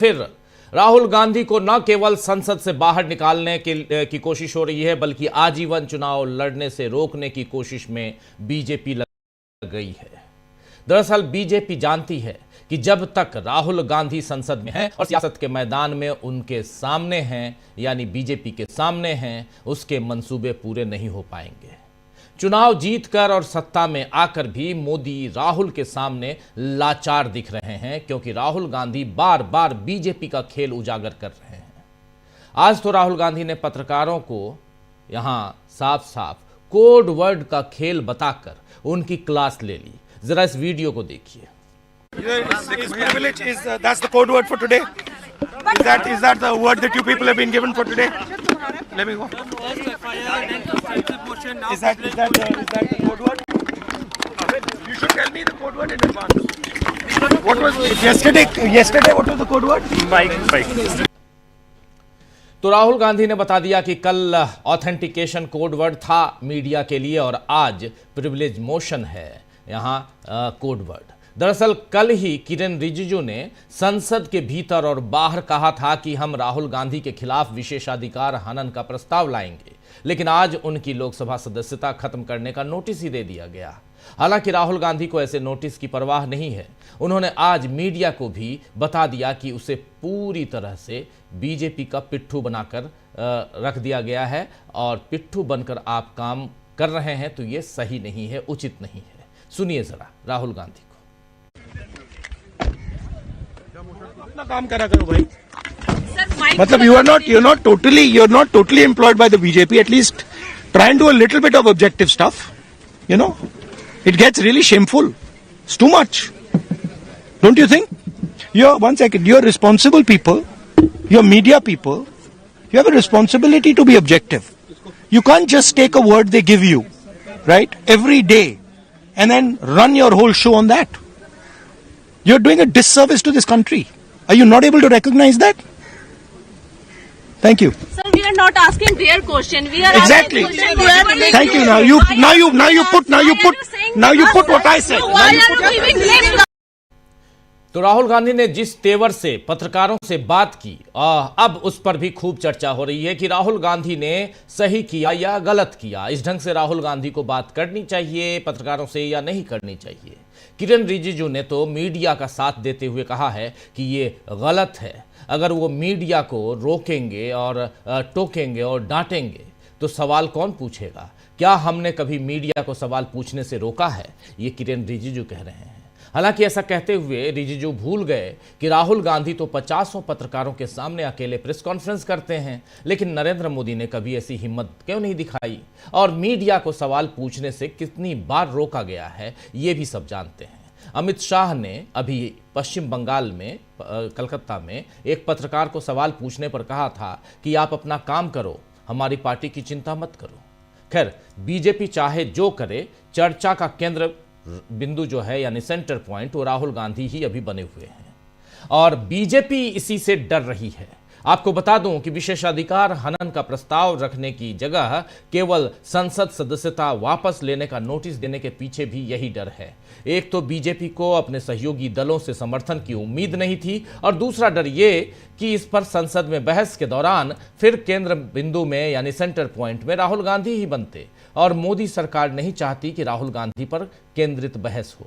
फिर राहुल गांधी को न केवल संसद से बाहर निकालने की कोशिश हो रही है, बल्कि आजीवन चुनाव लड़ने से रोकने की कोशिश में बीजेपी लग गई है। दरअसल बीजेपी जानती है कि जब तक राहुल गांधी संसद में हैं और सियासत के मैदान में उनके सामने हैं, यानी बीजेपी के सामने हैं, उसके मंसूबे पूरे नहीं हो पाएंगे। चुनाव जीतकर और सत्ता में आकर भी मोदी राहुल के सामने लाचार दिख रहे हैं, क्योंकि राहुल गांधी बार बार बीजेपी का खेल उजागर कर रहे हैं। आज तो राहुल गांधी ने पत्रकारों को यहां साफ साफ कोड वर्ड का खेल बताकर उनकी क्लास ले ली। जरा इस वीडियो को देखिए। That's the code word for today. Is that the word that you people have been given for today? Let me go. Is that the code word? You should tell me the code word in advance. What was yesterday? What was the code word? Mike. तो राहुल गांधी ने बता दिया कि कल authentication code word था media के लिए और आज प्रिविलेज मोशन है यहां कोड वर्ड। दरअसल कल ही किरेन रिजिजू ने संसद के भीतर और बाहर कहा था कि हम राहुल गांधी के खिलाफ विशेषाधिकार हनन का प्रस्ताव लाएंगे, लेकिन आज उनकी लोकसभा सदस्यता खत्म करने का नोटिस ही दे दिया गया। हालांकि राहुल गांधी को ऐसे नोटिस की परवाह नहीं है। उन्होंने आज मीडिया को भी बता दिया कि उसे पूरी तरह से बीजेपी का पिट्ठू बनाकर रख दिया गया है और पिट्ठू बनकर आप काम कर रहे हैं तो ये सही नहीं है, उचित नहीं है। सुनिए जरा राहुल गांधी को। अपना काम करा करो भाई। मतलब you're not totally employed by the BJP. At least try and do a little bit of objective stuff. You know, it gets really shameful. It's too much. Don't you think? You're responsible people. You're media people. You have a responsibility to be objective. You can't just take a word they give you, right, every day and then run your whole show on that. You're doing a disservice to this country. Are you not able to recognize that? Thank you. Sir, we are not asking their question. We are exactly. Asking question. Thank you. Now you put what I said. Why are you giving blame? तो राहुल गांधी ने जिस तेवर से पत्रकारों से बात की, अब उस पर भी खूब चर्चा हो रही है कि राहुल गांधी ने सही किया या गलत किया। इस ढंग से राहुल गांधी को बात करनी चाहिए पत्रकारों से या नहीं करनी चाहिए। किरेन रिजिजू ने तो मीडिया का साथ देते हुए कहा है कि ये गलत है। अगर वो मीडिया को रोकेंगे और टोकेंगे और डांटेंगे तो सवाल कौन पूछेगा? क्या हमने कभी मीडिया को सवाल पूछने से रोका है? ये किरेन रिजिजू कह रहे हैं। हालांकि ऐसा कहते हुए रिजिजू भूल गए कि राहुल गांधी तो 50 पत्रकारों के सामने अकेले प्रेस कॉन्फ्रेंस करते हैं, लेकिन नरेंद्र मोदी ने कभी ऐसी हिम्मत क्यों नहीं दिखाई और मीडिया को सवाल पूछने से कितनी बार रोका गया है ये भी सब जानते हैं। अमित शाह ने अभी पश्चिम बंगाल में कलकत्ता में एक पत्रकार को सवाल पूछने पर कहा था कि आप अपना काम करो, हमारी पार्टी की चिंता मत करो। खैर, बीजेपी चाहे जो करे, चर्चा का केंद्र बिंदु जो है यानी सेंटर पॉइंट वो राहुल गांधी ही अभी बने हुए हैं और बीजेपी इसी से डर रही है। आपको बता दूं कि विशेषाधिकार हनन का प्रस्ताव रखने की जगह केवल संसद सदस्यता वापस लेने का नोटिस देने के पीछे भी यही डर है। एक तो बीजेपी को अपने सहयोगी दलों से समर्थन की उम्मीद नहीं थी और दूसरा डर ये कि इस पर संसद में बहस के दौरान फिर केंद्र बिंदु में यानी सेंटर पॉइंट में राहुल गांधी ही बनते और मोदी सरकार नहीं चाहती कि राहुल गांधी पर केंद्रित बहस हो।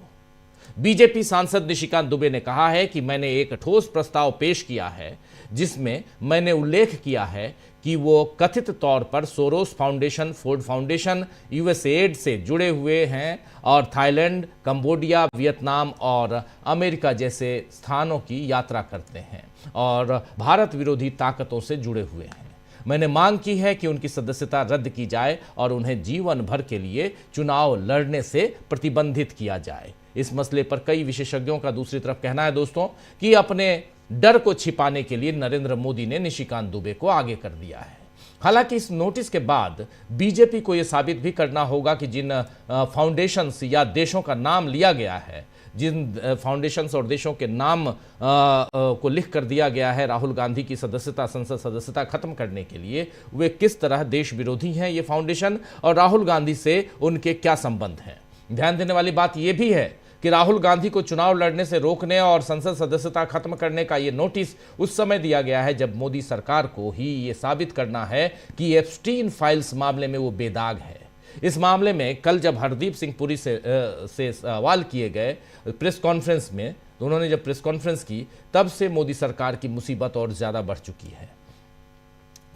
बीजेपी सांसद निशिकांत दुबे ने कहा है कि मैंने एक ठोस प्रस्ताव पेश किया है जिसमें मैंने उल्लेख किया है कि वो कथित तौर पर Soros foundation, Ford foundation, USAID से जुड़े हुए हैं और थाईलैंड, कंबोडिया, वियतनाम और अमेरिका जैसे स्थानों की यात्रा करते हैं और भारत विरोधी ताकतों से जुड़े हुए हैं। मैंने मांग की है कि उनकी सदस्यता रद्द की जाए और उन्हें जीवन भर के लिए चुनाव लड़ने से प्रतिबंधित किया जाए। इस मसले पर कई विशेषज्ञों का दूसरी तरफ कहना है दोस्तों कि अपने डर को छिपाने के लिए नरेंद्र मोदी ने निशिकांत दुबे को आगे कर दिया है। हालांकि इस नोटिस के बाद बीजेपी को यह साबित भी करना होगा कि जिन फाउंडेशंस या देशों का नाम लिया गया है, जिन फाउंडेशंस और देशों के नाम को लिख कर दिया गया है राहुल गांधी की सदस्यता, संसद सदस्यता खत्म करने के लिए, वे किस तरह देश विरोधी हैं ये फाउंडेशन और राहुल गांधी से उनके क्या संबंध हैं। ध्यान देने वाली बात यह भी है कि राहुल गांधी को चुनाव लड़ने से रोकने और संसद सदस्यता खत्म करने का ये नोटिस उस समय दिया गया है जब मोदी सरकार को ही ये साबित करना है कि एप्स्टीन फाइल्स मामले में वो बेदाग है। इस मामले में कल जब हरदीप सिंह पुरी से सवाल किए गए प्रेस कॉन्फ्रेंस में, तो उन्होंने जब प्रेस कॉन्फ्रेंस की तब से मोदी सरकार की मुसीबत और ज्यादा बढ़ चुकी है।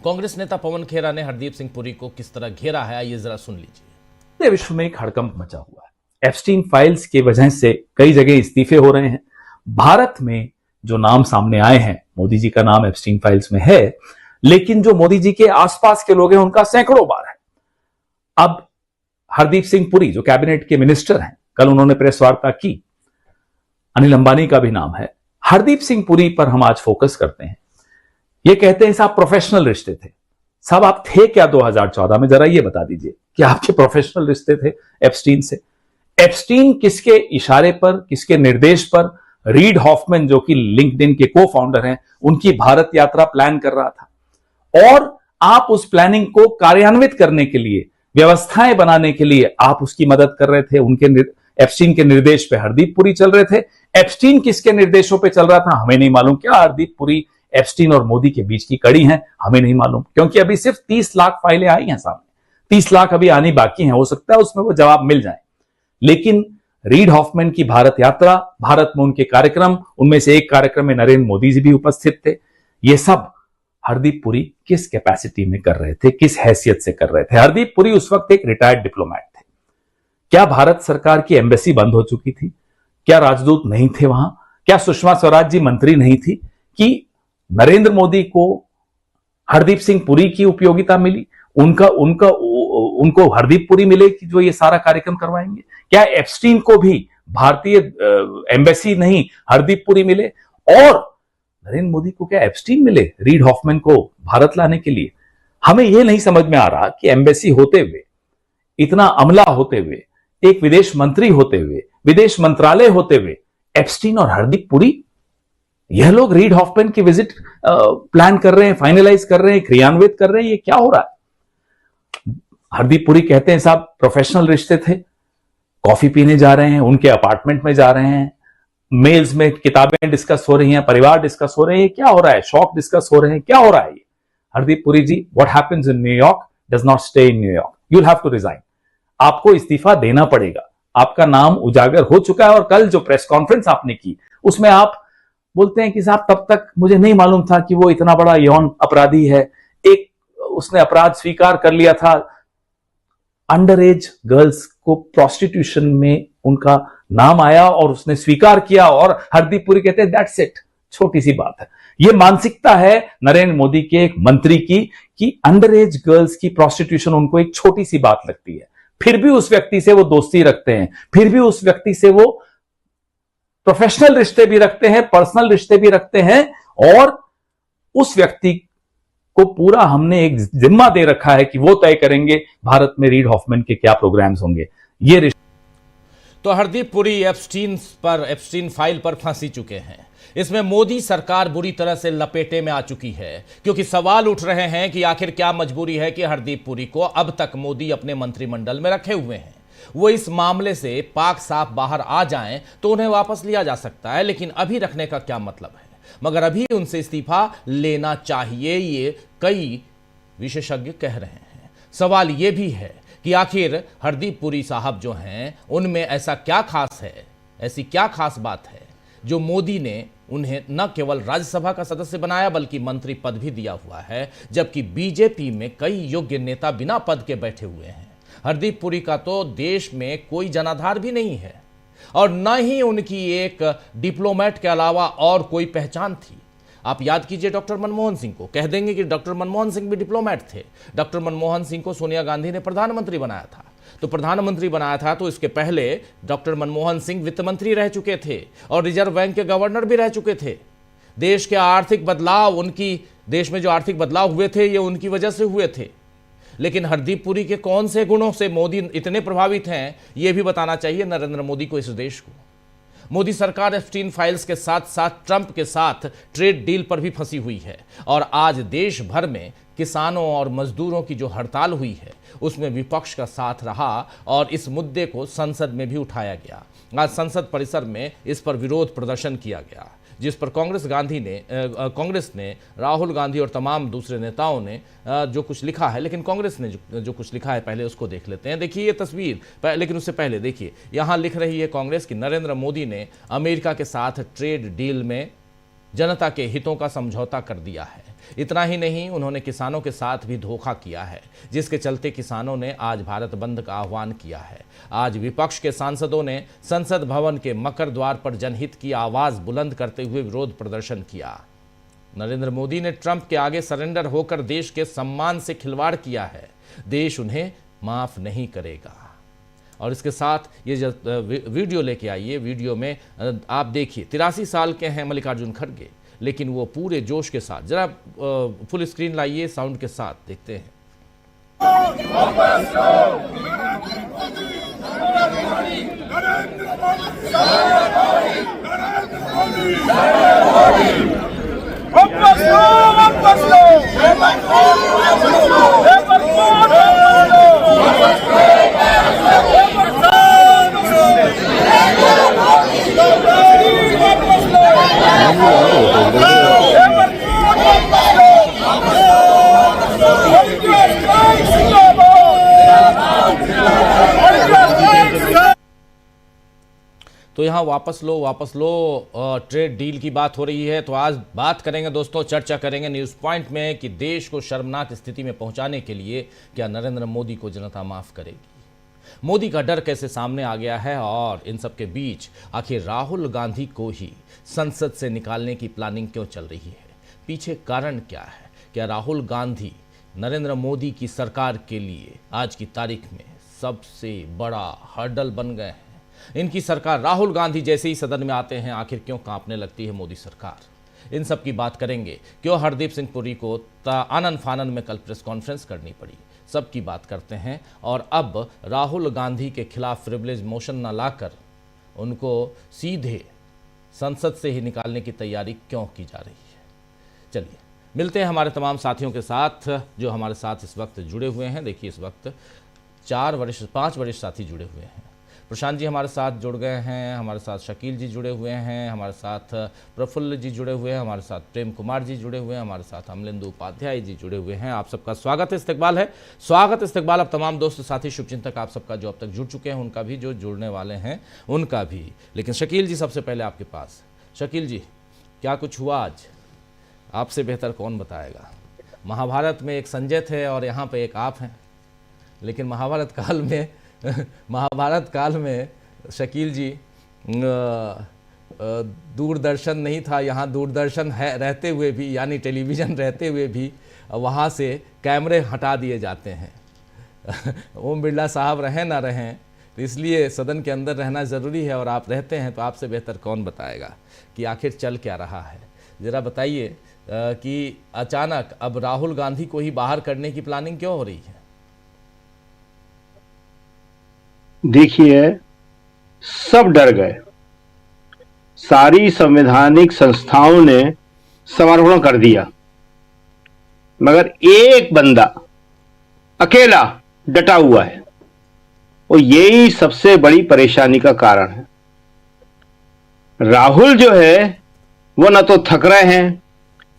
कांग्रेस नेता पवन खेरा ने हरदीप सिंह पुरी को किस तरह घेरा है, ये जरा सुन लीजिए। विश्व में एक हड़कंप मचा हुआ है। एप्स्टीन फाइल्स की वजह से कई जगह इस्तीफे हो रहे हैं। भारत में जो नाम सामने आए हैं, मोदी जी का नाम एप्स्टीन फाइल्स में है, लेकिन जो मोदी जी के आसपास के लोग हैं उनका सैकड़ों बार है। अब हरदीप सिंह पुरी जो कैबिनेट के मिनिस्टर हैं, कल उन्होंने प्रेस वार्ता की, अनिल अंबानी का भी नाम है। हरदीप सिंह पुरी पर हम आज फोकस करते हैं। ये कहते हैं साहब प्रोफेशनल रिश्ते थे। साहब आप थे क्या 2014 में, जरा ये बता दीजिए कि आपके प्रोफेशनल रिश्ते थे एप्स्टीन से? एप्स्टीन किसके इशारे पर, किसके निर्देश पर रीड हॉफमैन जो कि लिंक्डइन के को फाउंडर हैं, उनकी भारत यात्रा प्लान कर रहा था और आप उस प्लानिंग को कार्यान्वित करने के लिए, व्यवस्थाएं बनाने के लिए आप उसकी मदद कर रहे थे। उनके एप्स्टीन के निर्देश पे हरदीप पुरी चल रहे थे। एप्स्टीन किसके निर्देशों पे चल रहा था हमें नहीं मालूम। क्या हरदीप पुरी एप्स्टीन और मोदी के बीच की कड़ी है? हमें नहीं मालूम, क्योंकि अभी सिर्फ 30 लाख फाइलें आई हैं सामने। 30 लाख अभी आनी बाकी हैं, हो सकता है उसमें वो जवाब मिल जाए। लेकिन रीड हॉफमैन की भारत यात्रा, भारत में उनके कार्यक्रम, उनमें से एक कार्यक्रम में नरेंद्र मोदी जी भी उपस्थित थे, ये सब हरदीप पुरी किस कैपेसिटी में कर रहे थे, किस हैसियत से कर रहे थे? हरदीप पुरी उस वक्त एक रिटायर्ड डिप्लोमैट थे। क्या भारत सरकार की एम्बेसी बंद हो चुकी थी? क्या राजदूत नहीं थे वहां? क्या सुषमा स्वराज जी मंत्री नहीं थी कि नरेंद्र मोदी को हरदीप सिंह पुरी की उपयोगिता मिली? उनको हरदीप पुरी मिले कि जो ये सारा कार्यक्रम करवाएंगे? क्या एप्स्टीन को भी भारतीय एम्बेसी नहीं हरदीप पुरी मिले? और नरेंद्र मोदी को क्या एप्स्टीन मिले रीड हॉफमैन को भारत लाने के लिए? हमें यह नहीं समझ में आ रहा कि एम्बेसी होते हुए, इतना अमला होते हुए, एक विदेश मंत्री होते हुए, विदेश मंत्रालय होते हुए, एप्स्टीन और हरदीप पुरी, यह लोग रीड हॉफमैन की विजिट प्लान कर रहे हैं, फाइनलाइज कर रहे हैं, क्रियान्वित कर रहे हैं। ये क्या हो रहा है? हरदीप पुरी कहते हैं साहब प्रोफेशनल रिश्ते थे, कॉफी पीने जा रहे हैं, उनके अपार्टमेंट में जा रहे हैं, मेल्स में किताबें डिस्कस हो रही हैं, परिवार डिस्कस हो रहे हैं। ये क्या हो रहा है? शौक डिस्कस हो रहे हैं, क्या हो रहा है ये? Hardeep Puri ji, what happens in New York does not stay in New York. You will have to resign. आपको इस्तीफा देना पड़ेगा। आपका नाम उजागर हो चुका है। और कल जो प्रेस कॉन्फ्रेंस आपने की, उसमें आप बोलते हैं कि साहब तब तक मुझे नहीं मालूम था कि वो इतना बड़ा यौन अपराधी है। एक उसने अपराध स्वीकार कर लिया था, अंडर एज गर्ल्स को प्रोस्टिट्यूशन में उनका नाम आया और उसने स्वीकार किया। और हरदीप पुरी कहते हैं दैट्स इट, छोटी सी बात है। यह मानसिकता है नरेंद्र मोदी के एक मंत्री की कि अंडर एज गर्ल्स की प्रोस्टिट्यूशन उनको एक छोटी सी बात लगती है। फिर भी उस व्यक्ति से वो दोस्ती रखते हैं, फिर भी उस व्यक्ति से वो प्रोफेशनल रिश्ते भी रखते हैं, पर्सनल रिश्ते भी रखते हैं। और उस व्यक्ति को पूरा हमने एक जिम्मा दे रखा है कि वो तय करेंगे भारत में रीड हॉफमैन के क्या प्रोग्राम्स होंगे। ये रिश्ते तो हरदीप पुरी एप्स्टीन फाइल पर फंसी चुके हैं। इसमें मोदी सरकार बुरी तरह से लपेटे में आ चुकी है, क्योंकि सवाल उठ रहे हैं कि आखिर क्या मजबूरी है कि हरदीप पुरी को अब तक मोदी अपने मंत्रिमंडल में रखे हुए हैं। वो इस मामले से पाक साफ बाहर आ जाएं तो उन्हें वापस लिया जा सकता है, लेकिन अभी रखने का क्या मतलब है? मगर अभी उनसे इस्तीफा लेना चाहिए, ये कई विशेषज्ञ कह रहे हैं। सवाल ये भी है कि आखिर हरदीप पुरी साहब जो हैं, उनमें ऐसा क्या खास है, ऐसी क्या खास बात है जो मोदी ने उन्हें न केवल राज्यसभा का सदस्य बनाया बल्कि मंत्री पद भी दिया हुआ है, जबकि बीजेपी में कई योग्य नेता बिना पद के बैठे हुए हैं। हरदीप पुरी का तो देश में कोई जनाधार भी नहीं है और न ही उनकी एक डिप्लोमेट के अलावा और कोई पहचान थी। आप याद कीजिए डॉक्टर मनमोहन सिंह को, कह देंगे कि डॉक्टर मनमोहन सिंह भी डिप्लोमेट थे। डॉक्टर मनमोहन सिंह को सोनिया गांधी ने प्रधानमंत्री बनाया था, तो प्रधानमंत्री बनाया था तो इसके पहले डॉक्टर मनमोहन सिंह वित्त मंत्री रह चुके थे और रिजर्व बैंक के गवर्नर भी रह चुके थे। देश के आर्थिक बदलाव, देश में जो आर्थिक बदलाव हुए थे ये उनकी वजह से हुए थे। लेकिन हरदीप पुरी के कौन से गुणों से मोदी इतने प्रभावित हैं, यह भी बताना चाहिए नरेंद्र मोदी को, इस देश को। मोदी सरकार एप्स्टीन फाइल्स के साथ साथ ट्रंप के साथ ट्रेड डील पर भी फंसी हुई है और आज देश भर में किसानों और मजदूरों की जो हड़ताल हुई है उसमें विपक्ष का साथ रहा और इस मुद्दे को संसद में भी उठाया गया। आज संसद परिसर में इस पर विरोध प्रदर्शन किया गया, जिस पर कांग्रेस ने राहुल गांधी और तमाम दूसरे नेताओं ने जो कुछ लिखा है, लेकिन कांग्रेस ने जो कुछ लिखा है पहले उसको देख लेते हैं। देखिए ये तस्वीर, लेकिन उससे पहले देखिए यहाँ लिख रही है कांग्रेस कि नरेंद्र मोदी ने अमेरिका के साथ ट्रेड डील में जनता के हितों का समझौता कर दिया है। इतना ही नहीं, उन्होंने किसानों के साथ भी धोखा किया है, जिसके चलते किसानों ने आज भारत बंद का आह्वान किया है। आज विपक्ष के सांसदों ने संसद भवन के मकर द्वार पर जनहित की आवाज बुलंद करते हुए विरोध प्रदर्शन किया। नरेंद्र मोदी ने ट्रंप के आगे सरेंडर होकर देश के सम्मान से खिलवाड़ किया है, देश उन्हें माफ नहीं करेगा। और इसके साथ ये वीडियो लेके आइए। वीडियो में आप देखिए 83 साल के हैं मल्लिकार्जुन खड़गे, लेकिन वो पूरे जोश के साथ, जरा फुल स्क्रीन लाइए, साउंड के साथ देखते हैं। तो यहाँ वापस लो ट्रेड डील की बात हो रही है। तो आज बात करेंगे दोस्तों, चर्चा करेंगे न्यूज़ पॉइंट में कि देश को शर्मनाक स्थिति में पहुंचाने के लिए क्या नरेंद्र मोदी को जनता माफ करेगी। मोदी का डर कैसे सामने आ गया है और इन सब के बीच आखिर राहुल गांधी को ही संसद से निकालने की प्लानिंग क्यों चल रही है, पीछे कारण क्या है। क्या राहुल गांधी नरेंद्र मोदी की सरकार के लिए आज की तारीख में सबसे बड़ा हर्डल बन गए हैं। इनकी सरकार, राहुल गांधी जैसे ही सदन में आते हैं आखिर क्यों कांपने लगती है मोदी सरकार। इन सब की बात करेंगे। क्यों हरदीप सिंह पुरी को आनन फानन में कल प्रेस कॉन्फ्रेंस करनी पड़ी, सब की बात करते हैं। और अब राहुल गांधी के खिलाफ प्रिविलेज मोशन न लाकर उनको सीधे संसद से ही निकालने की तैयारी क्यों की जा रही है। चलिए मिलते हैं हमारे तमाम साथियों के साथ जो हमारे साथ इस वक्त जुड़े हुए हैं। देखिए इस वक्त 5 वरिष्ठ साथी जुड़े हुए हैं। प्रशांत जी हमारे साथ जुड़ गए हैं, हमारे साथ शकील जी जुड़े हुए हैं, हमारे साथ प्रफुल्ल जी जुड़े हुए हैं, हमारे साथ प्रेम कुमार जी जुड़े हुए हैं, हमारे साथ अमलेंदु उपाध्याय जी जुड़े हुए हैं। आप सबका स्वागत इस्तकबाल है। स्वागत अब तमाम दोस्त साथी शुभचिंतक आप सबका जो अब तक जुड़ चुके हैं उनका भी, जो जुड़ने वाले हैं उनका भी। लेकिन शकील जी सबसे पहले आपके पास। शकील जी क्या कुछ हुआ आज, आपसे बेहतर कौन बताएगा। महाभारत में एक संजय थे और यहाँ पे एक आप हैं, लेकिन महाभारत काल में शकील जी दूरदर्शन नहीं था, यहाँ दूरदर्शन है रहते हुए भी, यानी टेलीविज़न रहते हुए भी वहाँ से कैमरे हटा दिए जाते हैं। ओम बिरला साहब रहें ना रहें, तो इसलिए सदन के अंदर रहना ज़रूरी है और आप रहते हैं, तो आपसे बेहतर कौन बताएगा कि आखिर चल क्या रहा है। ज़रा बताइए कि अचानक अब राहुल गांधी को ही बाहर करने की प्लानिंग क्यों हो रही है। देखिए सब डर गए, सारी संवैधानिक संस्थाओं ने समर्पण कर दिया, मगर एक बंदा अकेला डटा हुआ है और यही सबसे बड़ी परेशानी का कारण है। राहुल जो है वो न तो थक रहे हैं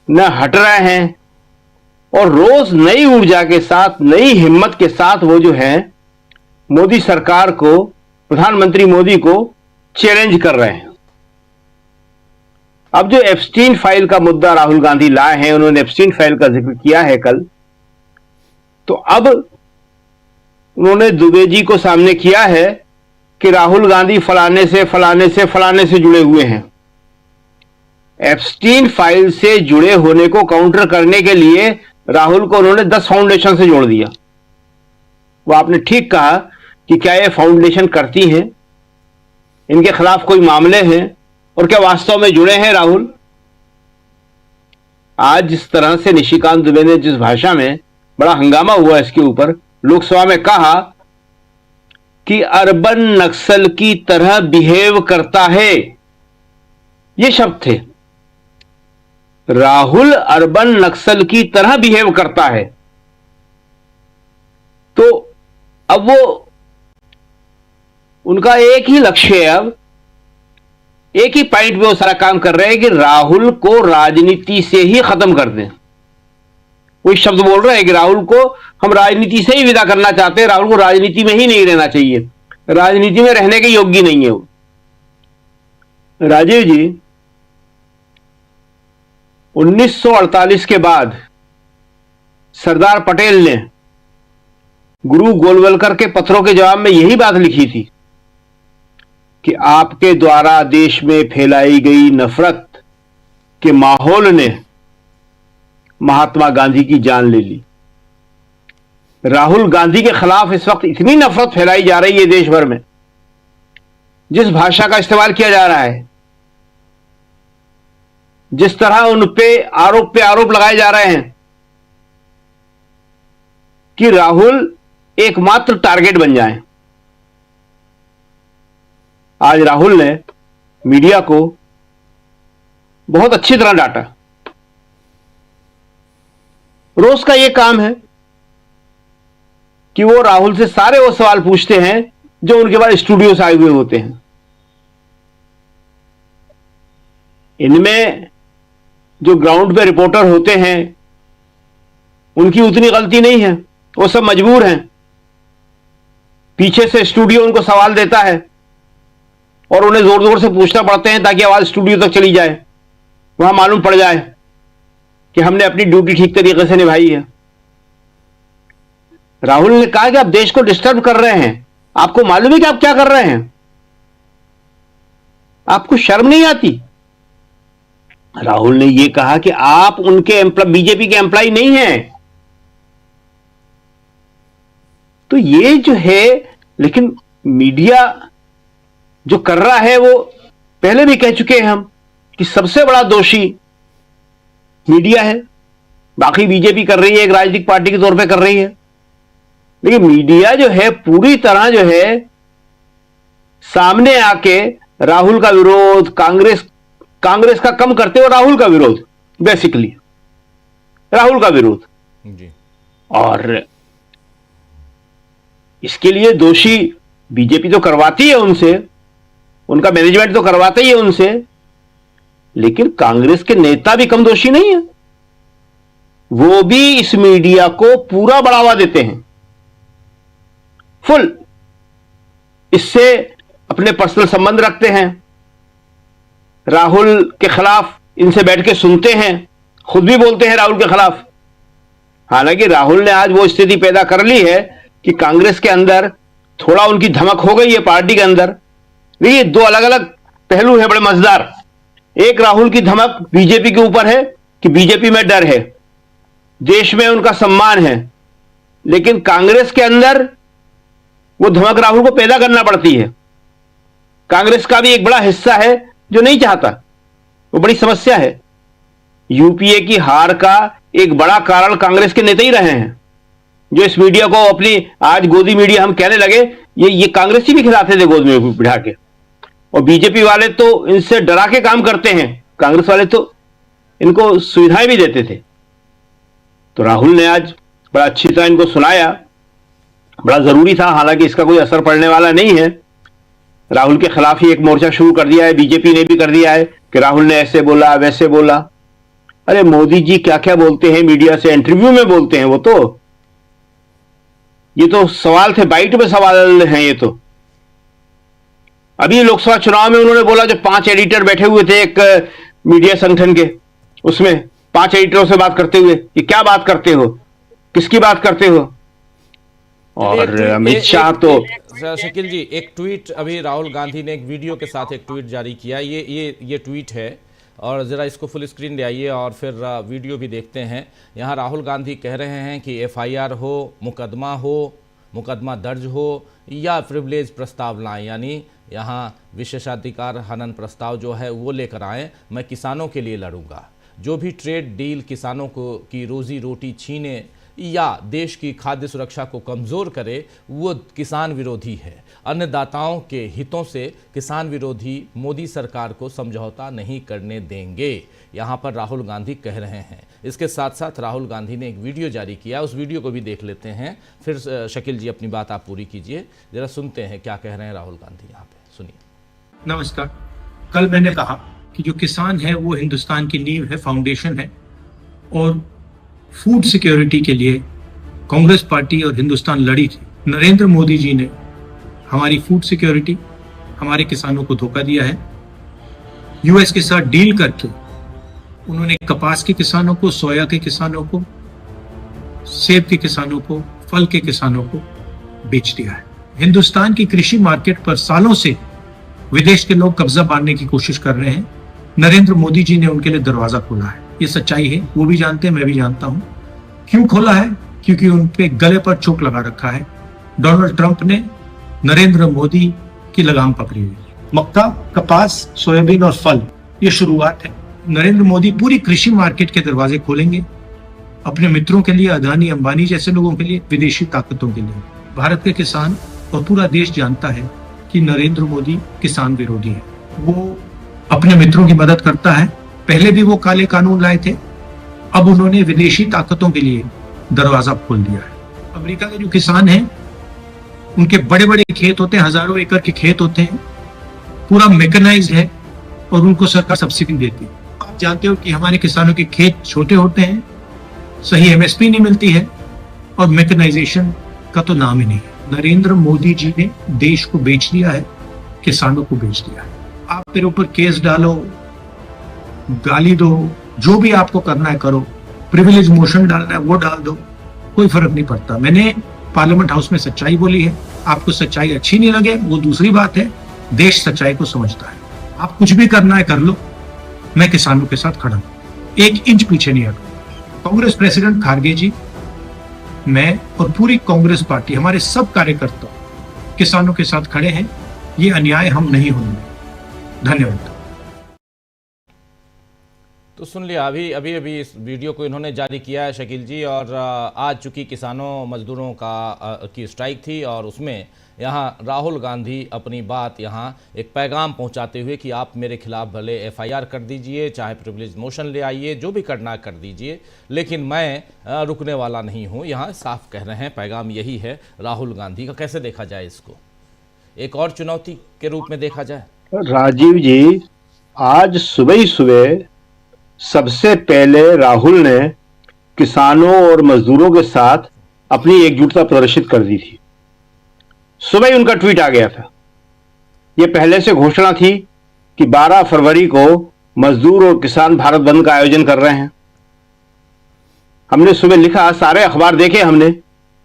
न हट रहे हैं और रोज नई ऊर्जा के साथ, नई हिम्मत के साथ वो जो है मोदी सरकार को, प्रधानमंत्री मोदी को चैलेंज कर रहे हैं। अब जो एप्स्टीन फाइल का मुद्दा राहुल गांधी लाए हैं, उन्होंने एप्स्टीन फाइल का जिक्र किया है कल, तो अब उन्होंने दुबे जी को सामने किया है कि राहुल गांधी फलाने से जुड़े हुए हैं। एप्स्टीन फाइल से जुड़े होने को काउंटर करने के लिए राहुल को उन्होंने 10 फाउंडेशन से जोड़ दिया। वो आपने ठीक कहा कि क्या ये फाउंडेशन करती हैं, इनके खिलाफ कोई मामले हैं और क्या वास्तव में जुड़े हैं राहुल। आज जिस तरह से निशिकांत दुबे ने जिस भाषा में बड़ा हंगामा हुआ इसके ऊपर लोकसभा में कहा कि अर्बन नक्सल की तरह बिहेव करता है, ये शब्द थे। राहुल अर्बन नक्सल की तरह बिहेव करता है, तो अब वो उनका एक ही लक्ष्य है, अब एक ही पॉइंट पे वो सारा काम कर रहे हैं कि राहुल को राजनीति से ही खत्म कर दें। वो शब्द बोल रहे हैं कि राहुल को हम राजनीति से ही विदा करना चाहते हैं, राहुल को राजनीति में ही नहीं रहना चाहिए, राजनीति में रहने के योग्य नहीं है वो। राजीव जी, 1948 के बाद सरदार पटेल ने गुरु गोलवलकर के पत्रों के जवाब में यही बात लिखी थी कि आपके द्वारा देश में फैलाई गई नफरत के माहौल ने महात्मा गांधी की जान ले ली। राहुल गांधी के खिलाफ इस वक्त इतनी नफरत फैलाई जा रही है देश भर में, जिस भाषा का इस्तेमाल किया जा रहा है, जिस तरह उन पे आरोप लगाए जा रहे हैं कि राहुल एकमात्र टारगेट बन जाएं। आज राहुल ने मीडिया को बहुत अच्छी तरह डांटा। रोज का यह काम है कि वो राहुल से सारे वो सवाल पूछते हैं जो उनके बाद स्टूडियो से आए हुए होते हैं। इनमें जो ग्राउंड पे रिपोर्टर होते हैं उनकी उतनी गलती नहीं है, वो सब मजबूर हैं। पीछे से स्टूडियो उनको सवाल देता है और उन्हें जोर जोर से पूछना पड़ते हैं ताकि आवाज स्टूडियो तक चली जाए, वहां मालूम पड़ जाए कि हमने अपनी ड्यूटी ठीक तरीके से निभाई है। राहुल ने कहा कि आप देश को डिस्टर्ब कर रहे हैं, आपको मालूम है कि आप क्या कर रहे हैं, आपको शर्म नहीं आती। राहुल ने यह कहा कि आप उनके बीजेपी के एम्प्लॉय नहीं हैं। तो ये जो है, लेकिन मीडिया जो कर रहा है वो पहले भी कह चुके हैं हम कि सबसे बड़ा दोषी मीडिया है। बाकी बीजेपी कर रही है, एक राजनीतिक पार्टी के तौर पे कर रही है, लेकिन मीडिया जो है पूरी तरह जो है सामने आके राहुल का विरोध, कांग्रेस का कम करते हुए राहुल का विरोध, बेसिकली राहुल का विरोध जी। और इसके लिए दोषी बीजेपी तो करवाती है उनसे, उनका मैनेजमेंट तो करवाता ही है उनसे, लेकिन कांग्रेस के नेता भी कम दोषी नहीं है। वो भी इस मीडिया को पूरा बढ़ावा देते हैं, फुल। इससे अपने पर्सनल संबंध रखते हैं, राहुल के खिलाफ इनसे बैठ के सुनते हैं, खुद भी बोलते हैं राहुल के खिलाफ। हालांकि राहुल ने आज वो स्थिति पैदा कर ली है कि कांग्रेस के अंदर थोड़ा उनकी धमक हो गई है पार्टी के अंदर। देखिए, दो अलग अलग पहलू है बड़े मजेदार। एक, राहुल की धमक बीजेपी के ऊपर है कि बीजेपी में डर है, देश में उनका सम्मान है, लेकिन कांग्रेस के अंदर वो धमक राहुल को पैदा करना पड़ती है। कांग्रेस का भी एक बड़ा हिस्सा है जो नहीं चाहता, वो बड़ी समस्या है। यूपीए की हार का एक बड़ा कारण कांग्रेस के नेता ही रहे हैं, जो इस मीडिया को अपनी आज गोदी मीडिया हम कहने लगे, ये कांग्रेसी भी खिलाते थे गोद में बिठा के, और बीजेपी वाले तो इनसे डरा के काम करते हैं, कांग्रेस वाले तो इनको सुविधाएं भी देते थे। तो राहुल ने आज बड़ा अच्छी तरह इनको सुनाया, बड़ा जरूरी था। हालांकि इसका कोई असर पड़ने वाला नहीं है। राहुल के खिलाफ ही एक मोर्चा शुरू कर दिया है, बीजेपी ने भी कर दिया है कि राहुल ने ऐसे बोला वैसे बोला। अरे मोदी जी क्या क्या बोलते हैं मीडिया से, इंटरव्यू में बोलते हैं वो तो, ये तो सवाल थे, बाइट में सवाल हैं ये तो। अभी लोकसभा चुनाव में उन्होंने बोला, जो 5 एडिटर बैठे हुए थे एक मीडिया संगठन के, उसमें 5 एडिटरों से बात करते हुए कि क्या बात करते हो, किसकी बात करते हो। और अमित शाह तो शकील जी, एक ट्वीट अभी राहुल गांधी ने एक वीडियो के साथ एक ट्वीट जारी किया। ये ट्वीट है, और ज़रा इसको फुल स्क्रीन ले आइए और फिर वीडियो भी देखते हैं। यहाँ राहुल गांधी कह रहे हैं कि एफआईआर हो, मुकदमा दर्ज हो या प्रिविलेज प्रस्ताव लाएं, यानी यहाँ विशेषाधिकार हनन प्रस्ताव जो है वो लेकर आएँ, मैं किसानों के लिए लड़ूंगा। जो भी ट्रेड डील किसानों को की रोजी रोटी छीने या देश की खाद्य सुरक्षा को कमज़ोर करे, वो किसान विरोधी है। अन्नदाताओं के हितों से किसान विरोधी मोदी सरकार को समझौता नहीं करने देंगे, यहाँ पर राहुल गांधी कह रहे हैं। इसके साथ साथ राहुल गांधी ने एक वीडियो जारी किया, उस वीडियो को भी देख लेते हैं, फिर शकील जी अपनी बात आप पूरी कीजिए। जरा सुनते हैं क्या कह रहे हैं राहुल गांधी यहाँ पे, सुनिए। नमस्कार। कल मैंने कहा कि जो किसान है वो हिंदुस्तान की नींव है, फाउंडेशन है, और फूड सिक्योरिटी के लिए कांग्रेस पार्टी और हिंदुस्तान लड़ी थी। नरेंद्र मोदी जी ने हमारी फूड सिक्योरिटी, हमारे किसानों को धोखा दिया है। यूएस के साथ डील करके उन्होंने कपास के किसानों को, सोया के किसानों को, सेब के किसानों को, फल के किसानों को बेच दिया है। हिंदुस्तान की कृषि मार्केट पर सालों से विदेश के लोग कब्जा मारने की कोशिश कर रहे हैं। नरेंद्र मोदी जी ने उनके लिए दरवाजा खोला है, ये सच्चाई है, वो भी जानते हैं, मैं भी जानता हूं। क्यों खोला है? क्योंकि उन पे गले पर चोट लगा रखा है। डोनाल्ड ट्रंप ने नरेंद्र मोदी की लगाम पकड़ी हुई है। मक्का, कपास, सोयाबीन और फल, ये शुरुआत है। नरेंद्र मोदी पूरी कृषि मार्केट के दरवाजे खोलेंगे अपने मित्रों के लिए, अदानी अंबानी जैसे लोगों के लिए, विदेशी ताकतों के लिए। भारत के किसान और पूरा देश जानता है कि नरेंद्र मोदी किसान विरोधी है। वो अपने मित्रों की मदद करता है। पहले भी वो काले कानून लाए थे, अब उन्होंने विदेशी ताकतों के लिए दरवाजा खोल दिया है। अमेरिका के जो किसान हैं, उनके बड़े बड़े खेत होते हैं, हजारों एकड़ के खेत होते हैं, पूरा मैकेनाइज्ड है और उनको सरकार सब्सिडी देती है। आप जानते हो कि हमारे किसानों के खेत छोटे होते हैं, सही एमएसपी नहीं मिलती है और मैकेनाइजेशन का तो नाम ही नहीं है। नरेंद्र मोदी जी ने देश को बेच दिया है, किसानों को बेच दिया है। आप मेरे ऊपर केस डालो, गाली दो, जो भी आपको करना है करो, प्रिविलेज मोशन डालना है वो डाल दो, कोई फर्क नहीं पड़ता। मैंने पार्लियामेंट हाउस में सच्चाई बोली है। आपको सच्चाई अच्छी नहीं लगे वो दूसरी बात है, देश सच्चाई को समझता है। आप कुछ भी करना है कर लो, मैं किसानों के साथ खड़ा हूं, 1 इंच पीछे नहीं हटूंगा। कांग्रेस प्रेसिडेंट खारगे जी, मैं और पूरी कांग्रेस पार्टी, हमारे सब कार्यकर्ता किसानों के साथ खड़े हैं। ये अन्याय हम नहीं होने देंगे। धन्यवाद। तो सुन लिया, अभी इस वीडियो को इन्होंने जारी किया है शकील जी, और आज चूंकि किसानों मजदूरों की स्ट्राइक थी और उसमें यहाँ राहुल गांधी अपनी बात यहाँ एक पैगाम पहुँचाते हुए कि आप मेरे खिलाफ भले एफआईआर कर दीजिए, चाहे प्रिविलेज मोशन ले आइए, जो भी करना कर दीजिए, लेकिन मैं रुकने वाला नहीं हूँ, यहाँ साफ कह रहे हैं। पैगाम यही है राहुल गांधी का। कैसे देखा जाए इसको, एक और चुनौती के रूप में देखा जाए? राजीव जी, आज सुबह ही सुबह सबसे पहले राहुल ने किसानों और मजदूरों के साथ अपनी एकजुटता प्रदर्शित कर दी थी। सुबह ही उनका ट्वीट आ गया था। यह पहले से घोषणा थी कि 12 फरवरी को मजदूर और किसान भारत बंद का आयोजन कर रहे हैं। हमने सुबह लिखा, सारे अखबार देखे हमने,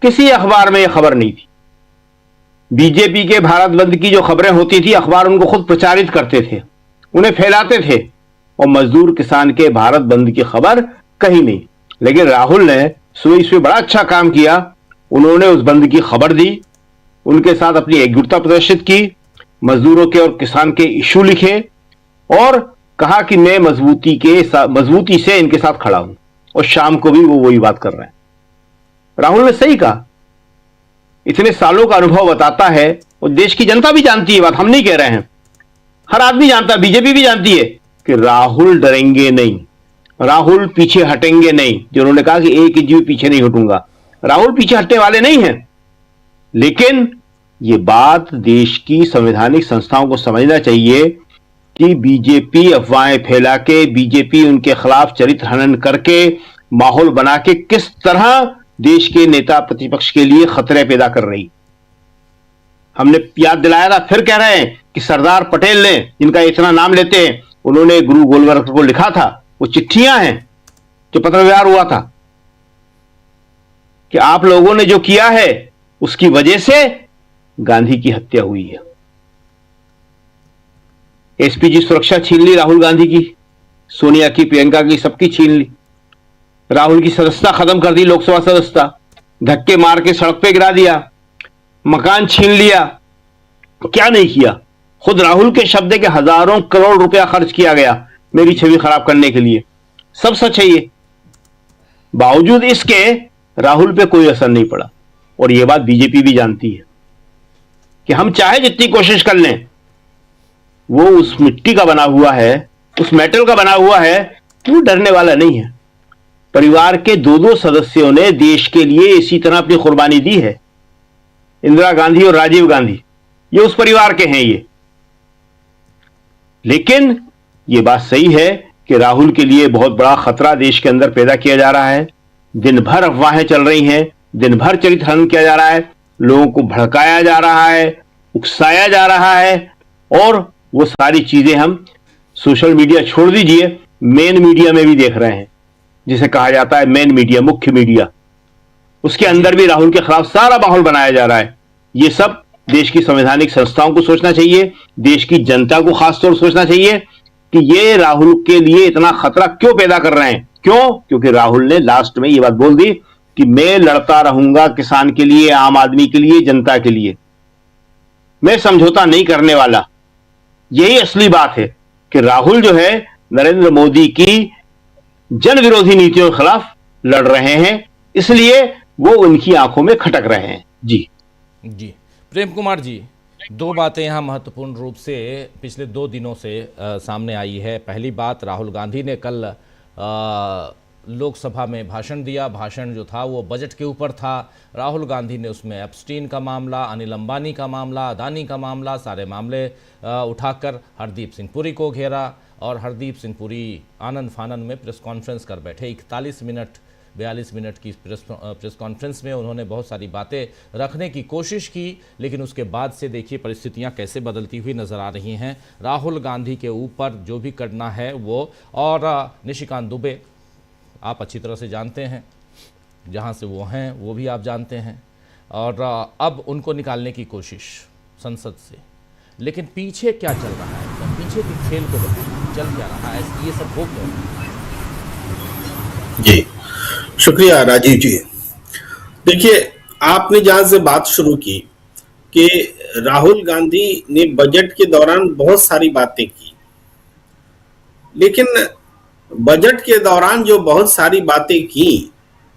किसी अखबार में यह खबर नहीं थी। बीजेपी के भारत बंद की जो खबरें होती थी, अखबार उनको खुद प्रचारित करते थे, उन्हें फैलाते थे, और मजदूर किसान के भारत बंद की खबर कहीं नहीं। लेकिन राहुल ने सुबह बड़ा अच्छा काम किया। उन्होंने उस बंद की खबर दी, उनके साथ अपनी एकजुटता प्रदर्शित की, मजदूरों के और किसान के इशू लिखे और कहा कि मैं मजबूती से इनके साथ खड़ा हूं। और शाम को भी वो वही बात कर रहे हैं। राहुल ने सही कहा, इतने सालों का अनुभव बताता है, और देश की जनता भी जानती है, बात हम नहीं कह रहे हैं, हर आदमी जानता है, बीजेपी भी जानती है कि राहुल डरेंगे नहीं, राहुल पीछे हटेंगे नहीं। जिन्होंने कहा कि 1 इंच भी पीछे नहीं हटूंगा, राहुल पीछे हटने वाले नहीं हैं। लेकिन यह बात देश की संवैधानिक संस्थाओं को समझना चाहिए कि बीजेपी अफवाहें फैला के, बीजेपी उनके खिलाफ चरित्र हनन करके, माहौल बना के किस तरह देश के नेता प्रतिपक्ष के लिए खतरे पैदा कर रही। हमने याद दिलाया था, फिर कह रहे हैं कि सरदार पटेल ने, जिनका इतना नाम लेते हैं, उन्होंने गुरु गोलवलकर को लिखा था, वो चिट्ठियां हैं जो पत्र व्यवहार हुआ था कि आप लोगों ने जो किया है उसकी वजह से गांधी की हत्या हुई है। एसपीजी सुरक्षा छीन ली राहुल गांधी की, सोनिया की, प्रियंका की, सबकी छीन ली। राहुल की सदस्यता खत्म कर दी, लोकसभा सदस्यता, धक्के मार के सड़क पे गिरा दिया, मकान छीन लिया। क्या नहीं किया? खुद राहुल के शब्द है कि हजारों करोड़ रुपया खर्च किया गया मेरी छवि खराब करने के लिए। सब सच है ये। बावजूद इसके राहुल पे कोई असर नहीं पड़ा। और यह बात बीजेपी भी जानती है कि हम चाहे जितनी कोशिश कर लें, वो उस मिट्टी का बना हुआ है, उस मेटल का बना हुआ है, वो डरने वाला नहीं है। परिवार के दो सदस्यों ने देश के लिए इसी तरह अपनी कुर्बानी दी है। इंदिरा गांधी और राजीव गांधी, ये उस परिवार के हैं ये। लेकिन ये बात सही है कि राहुल के लिए बहुत बड़ा खतरा देश के अंदर पैदा किया जा रहा है। दिन भर अफवाहें चल रही हैं, दिन भर चरित्र हनन किया जा रहा है, लोगों को भड़काया जा रहा है, उकसाया जा रहा है। और वो सारी चीजें हम सोशल मीडिया छोड़ दीजिए, मेन मीडिया में भी देख रहे हैं, जिसे कहा जाता है मेन मीडिया, मुख्य मीडिया। उसके अंदर भी राहुल के खिलाफ सारा माहौल बनाया जा रहा है। ये सब देश की संवैधानिक संस्थाओं को सोचना चाहिए, देश की जनता को खासतौर पर सोचना चाहिए कि ये राहुल के लिए इतना खतरा क्यों पैदा कर रहे हैं। क्यों? क्योंकि राहुल ने लास्ट में ये बात बोल दी कि मैं लड़ता रहूंगा किसान के लिए, आम आदमी के लिए, जनता के लिए, मैं समझौता नहीं करने वाला। यही असली बात है कि राहुल जो है नरेंद्र मोदी की जन विरोधी नीतियों के खिलाफ लड़ रहे हैं, इसलिए वो उनकी आंखों में खटक रहे हैं। जी प्रेम कुमार जी, दो बातें यहाँ महत्वपूर्ण रूप से पिछले 2 दिनों से सामने आई है। पहली बात, राहुल गांधी ने कल लोकसभा में भाषण दिया। भाषण जो था वो बजट के ऊपर था। राहुल गांधी ने उसमें एप्स्टीन का मामला, अनिल अंबानी का मामला, अदानी का मामला, सारे मामले उठाकर हरदीप सिंह पुरी को घेरा। और हरदीप सिंह पुरी आनंद फानन में प्रेस कॉन्फ्रेंस कर बैठे। 42 मिनट की प्रेस कॉन्फ्रेंस में उन्होंने बहुत सारी बातें रखने की कोशिश की, लेकिन उसके बाद से देखिए परिस्थितियां कैसे बदलती हुई नजर आ रही हैं। राहुल गांधी के ऊपर जो भी करना है वो, और निशिकांत दुबे आप अच्छी तरह से जानते हैं, जहां से वो हैं वो भी आप जानते हैं, और अब उनको निकालने की कोशिश संसद से। लेकिन पीछे क्या चल रहा है, तो पीछे के खेल को बताइए, चल क्या रहा है, ये सब हो क्यों रहा है? जी शुक्रिया राजीव जी। देखिए, आपने जहां से बात शुरू की कि राहुल गांधी ने बजट के दौरान बहुत सारी बातें की, लेकिन बजट के दौरान जो बहुत सारी बातें की,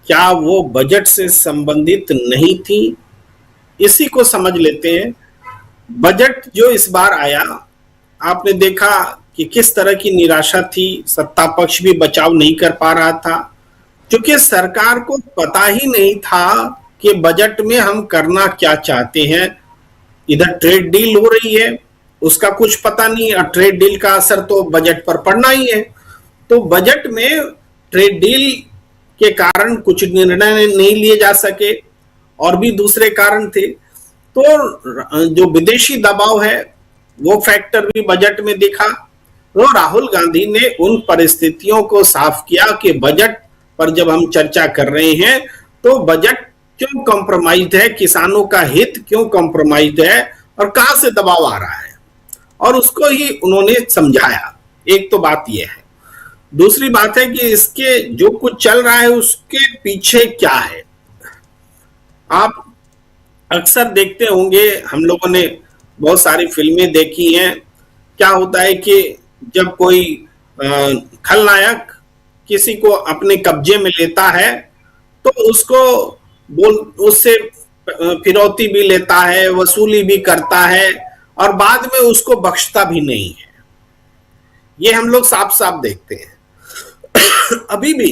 क्या वो बजट से संबंधित नहीं थी? इसी को समझ लेते हैं। बजट जो इस बार आया, आपने देखा कि किस तरह की निराशा थी। सत्ता पक्ष भी बचाव नहीं कर पा रहा था, क्योंकि सरकार को पता ही नहीं था कि बजट में हम करना क्या चाहते हैं। इधर ट्रेड डील हो रही है, उसका कुछ पता नहीं, और ट्रेड डील का असर तो बजट पर पड़ना ही है। तो बजट में ट्रेड डील के कारण कुछ निर्णय नहीं लिए जा सके, और भी दूसरे कारण थे। तो जो विदेशी दबाव है वो फैक्टर भी बजट में दिखा। तो राहुल गांधी ने उन परिस्थितियों को साफ किया कि बजट पर जब हम चर्चा कर रहे हैं तो बजट क्यों कॉम्प्रोमाइज्ड है, किसानों का हित क्यों कॉम्प्रोमाइज्ड है, और कहां से दबाव आ रहा है, और उसको ही उन्होंने समझाया। एक तो बात यह है। दूसरी बात है कि इसके जो कुछ चल रहा है उसके पीछे क्या है। आप अक्सर देखते होंगे, हम लोगों ने बहुत सारी फिल्में देखी हैं। क्या होता है कि जब कोई खलनायक किसी को अपने कब्जे में लेता है तो उसको उससे फिरौती भी लेता है, वसूली भी करता है, और बाद में उसको बख्शता भी नहीं है। ये हम लोग साफ साफ देखते हैं। अभी भी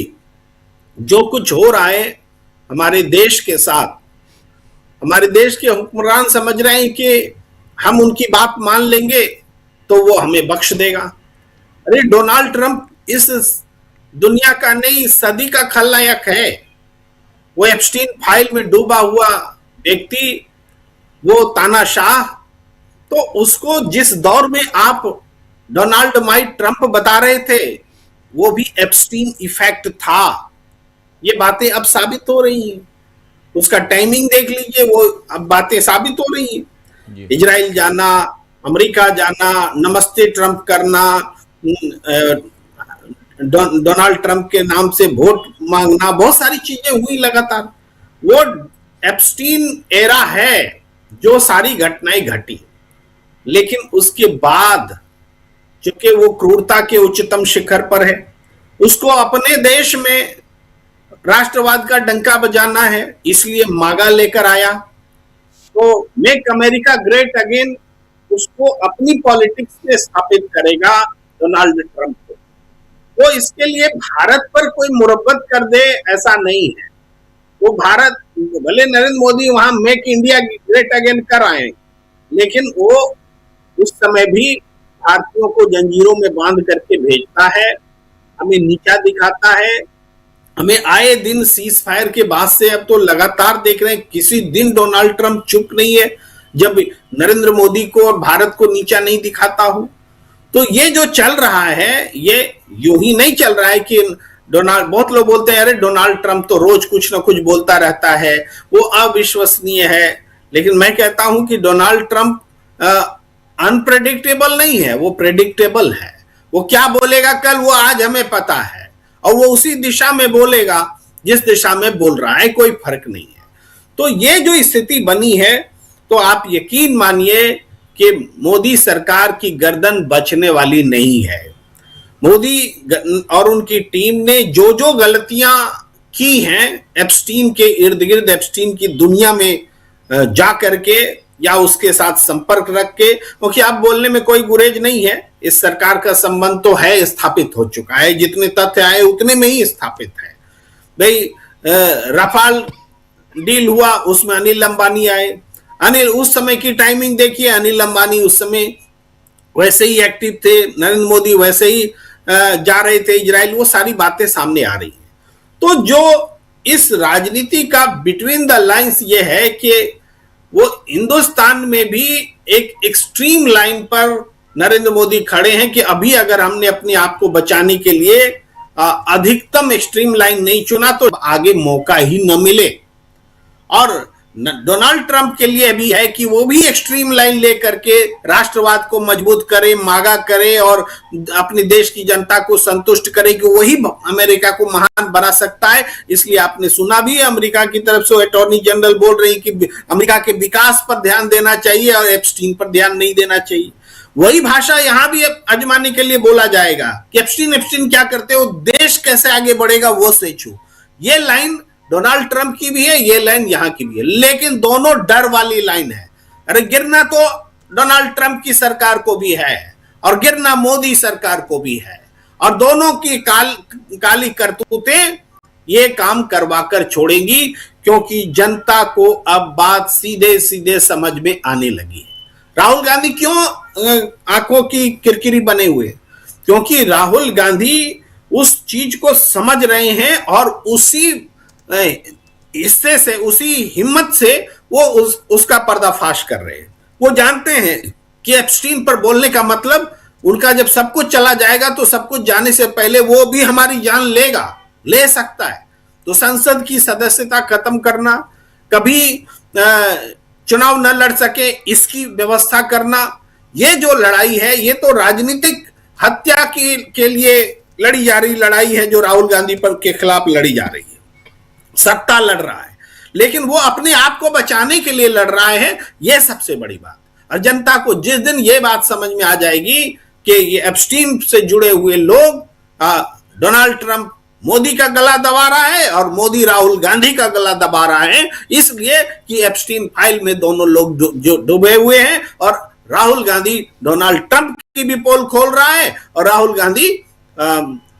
जो कुछ हो रहा है हमारे देश के साथ, हमारे देश के हुक्मरान समझ रहे हैं कि हम उनकी बात मान लेंगे तो वो हमें बख्श देगा। अरे डोनाल्ड ट्रंप इस दुनिया का नहीं, सदी का खलनायक है। वो एप्स्टीन फाइल में डूबा हुआ व्यक्ति, वो तानाशाह, तो उसको जिस दौर में आप डोनाल्ड माइक ट्रंप बता रहे थे वो भी एप्स्टीन इफेक्ट था। ये बातें अब साबित हो रही हैं। उसका टाइमिंग देख लीजिए, वो अब बातें साबित हो रही हैं। इजराइल जाना, अमेरिका जाना, नमस्ते ट्रंप करना, डोनाल्ड ट्रंप के नाम से वोट मांगना, बहुत सारी चीजें हुई लगातार। वो एप्स्टीन एरा है जो सारी घटनाएं घटी। लेकिन उसके बाद चूंकि वो क्रूरता के उच्चतम शिखर पर है, उसको अपने देश में राष्ट्रवाद का डंका बजाना है, इसलिए मागा लेकर आया। तो मेक अमेरिका ग्रेट अगेन उसको अपनी पॉलिटिक्स में स्थापित करेगा डोनाल्ड ट्रंप को। तो इसके लिए भारत पर कोई मुरब्बत कर दे ऐसा नहीं है। वो भारत भले नरेंद्र मोदी वहां मेक इंडिया ग्रेट अगेन कर आए, लेकिन वो उस समय भी भारतीयों को जंजीरों में बांध करके भेजता है, हमें नीचा दिखाता है। हमें आए दिन सीज फायर के बाद से अब तो लगातार देख रहे हैं, किसी दिन डोनाल्ड ट्रंप चुप नहीं है जब नरेंद्र मोदी को और भारत को नीचा नहीं दिखाता हूं। तो ये जो चल रहा है ये यूं ही नहीं चल रहा है कि डोनाल्ड, बहुत लोग बोलते हैं अरे डोनाल्ड ट्रंप तो रोज कुछ ना कुछ बोलता रहता है, वो अविश्वसनीय है। लेकिन मैं कहता हूं कि डोनाल्ड ट्रंप अनप्रेडिक्टेबल नहीं है, वो प्रेडिक्टेबल है। वो क्या बोलेगा कल वो आज हमें पता है, और वो उसी दिशा में बोलेगा जिस दिशा में बोल रहा है, कोई फर्क नहीं है। तो ये जो स्थिति बनी है, तो आप यकीन मानिए कि मोदी सरकार की गर्दन बचने वाली नहीं है। मोदी और उनकी टीम ने जो जो गलतियां की हैं एप्स्टीन के इर्द गिर्द, एप्स्टीन की दुनिया में जा करके या उसके साथ संपर्क रख के, क्योंकि आप बोलने में कोई गुरेज नहीं है, इस सरकार का संबंध तो है, स्थापित हो चुका है, जितने तथ्य आए उतने में ही स्थापित है। भाई रफाल डील हुआ, उसमें अनिल अंबानी आए। अनिल उस समय की टाइमिंग देखिए, अनिल अंबानी उस समय वैसे ही एक्टिव थे, नरेंद्र मोदी वैसे ही जा रहे थे इजराइल, वो सारी बातें सामने आ रही हैं। तो जो इस राजनीति का बिटवीन द लाइंस ये है कि वो हिंदुस्तान में भी एक एक्सट्रीम लाइन पर नरेंद्र मोदी खड़े हैं कि अभी अगर हमने अपने आप को बचाने के लिए अधिकतम एक्सट्रीम लाइन नहीं चुना तो आगे मौका ही न मिले। और डोनाल्ड ट्रंप के लिए भी है कि वो भी एक्सट्रीम लाइन लेकर के राष्ट्रवाद को मजबूत करे, मागा करे और अपने देश की जनता को संतुष्ट करे कि वही अमेरिका को महान बना सकता है। इसलिए आपने सुना भी है अमेरिका की तरफ से अटॉर्नी जनरल बोल रही कि अमेरिका के विकास पर ध्यान देना चाहिए और एप्स्टीन पर ध्यान नहीं देना चाहिए। वही भाषा यहां भी आजमाने के लिए बोला जाएगा कि एप्स्टीन क्या करते हो, देश कैसे आगे बढ़ेगा वो सोचो। ये लाइन डोनाल्ड ट्रंप की भी है, ये लाइन यहां की भी है, लेकिन दोनों डर वाली लाइन है। अरे गिरना तो डोनाल्ड ट्रंप की सरकार को भी है और गिरना मोदी सरकार को भी है, और दोनों की काली करतूतें ये काम करवा कर छोड़ेंगी, क्योंकि जनता को अब बात सीधे सीधे समझ में आने लगी है। राहुल गांधी क्यों आंखों की किरकिरी बने हुए? क्योंकि राहुल गांधी उस चीज को समझ रहे हैं और उसी हिस्से से, उसी हिम्मत से वो उसका पर्दाफाश कर रहे हैं। वो जानते हैं कि एप्स्टीन पर बोलने का मतलब उनका जब सब कुछ चला जाएगा तो सब कुछ जाने से पहले वो भी हमारी जान ले सकता है। तो संसद की सदस्यता खत्म करना, कभी चुनाव न लड़ सके इसकी व्यवस्था करना, ये जो लड़ाई है ये तो राजनीतिक हत्या के लिए लड़ी जा रही लड़ाई है, जो राहुल गांधी पर के खिलाफ लड़ी जा रही है। सत्ता लड़ रहा है, लेकिन वो अपने आप को बचाने के लिए लड़ रहा है, ये सबसे बड़ी बात। और जनता को जिस दिन ये बात समझ में आ जाएगी कि ये एप्स्टीन से जुड़े हुए लोग, डोनाल्ड ट्रंप मोदी का गला दबा रहा है और मोदी राहुल गांधी का गला दबा रहा है, इसलिए कि एप्स्टीन फाइल में दोनों लोग जो डूबे हुए हैं, और राहुल गांधी डोनाल्ड ट्रंप की भी पोल खोल रहा है और राहुल गांधी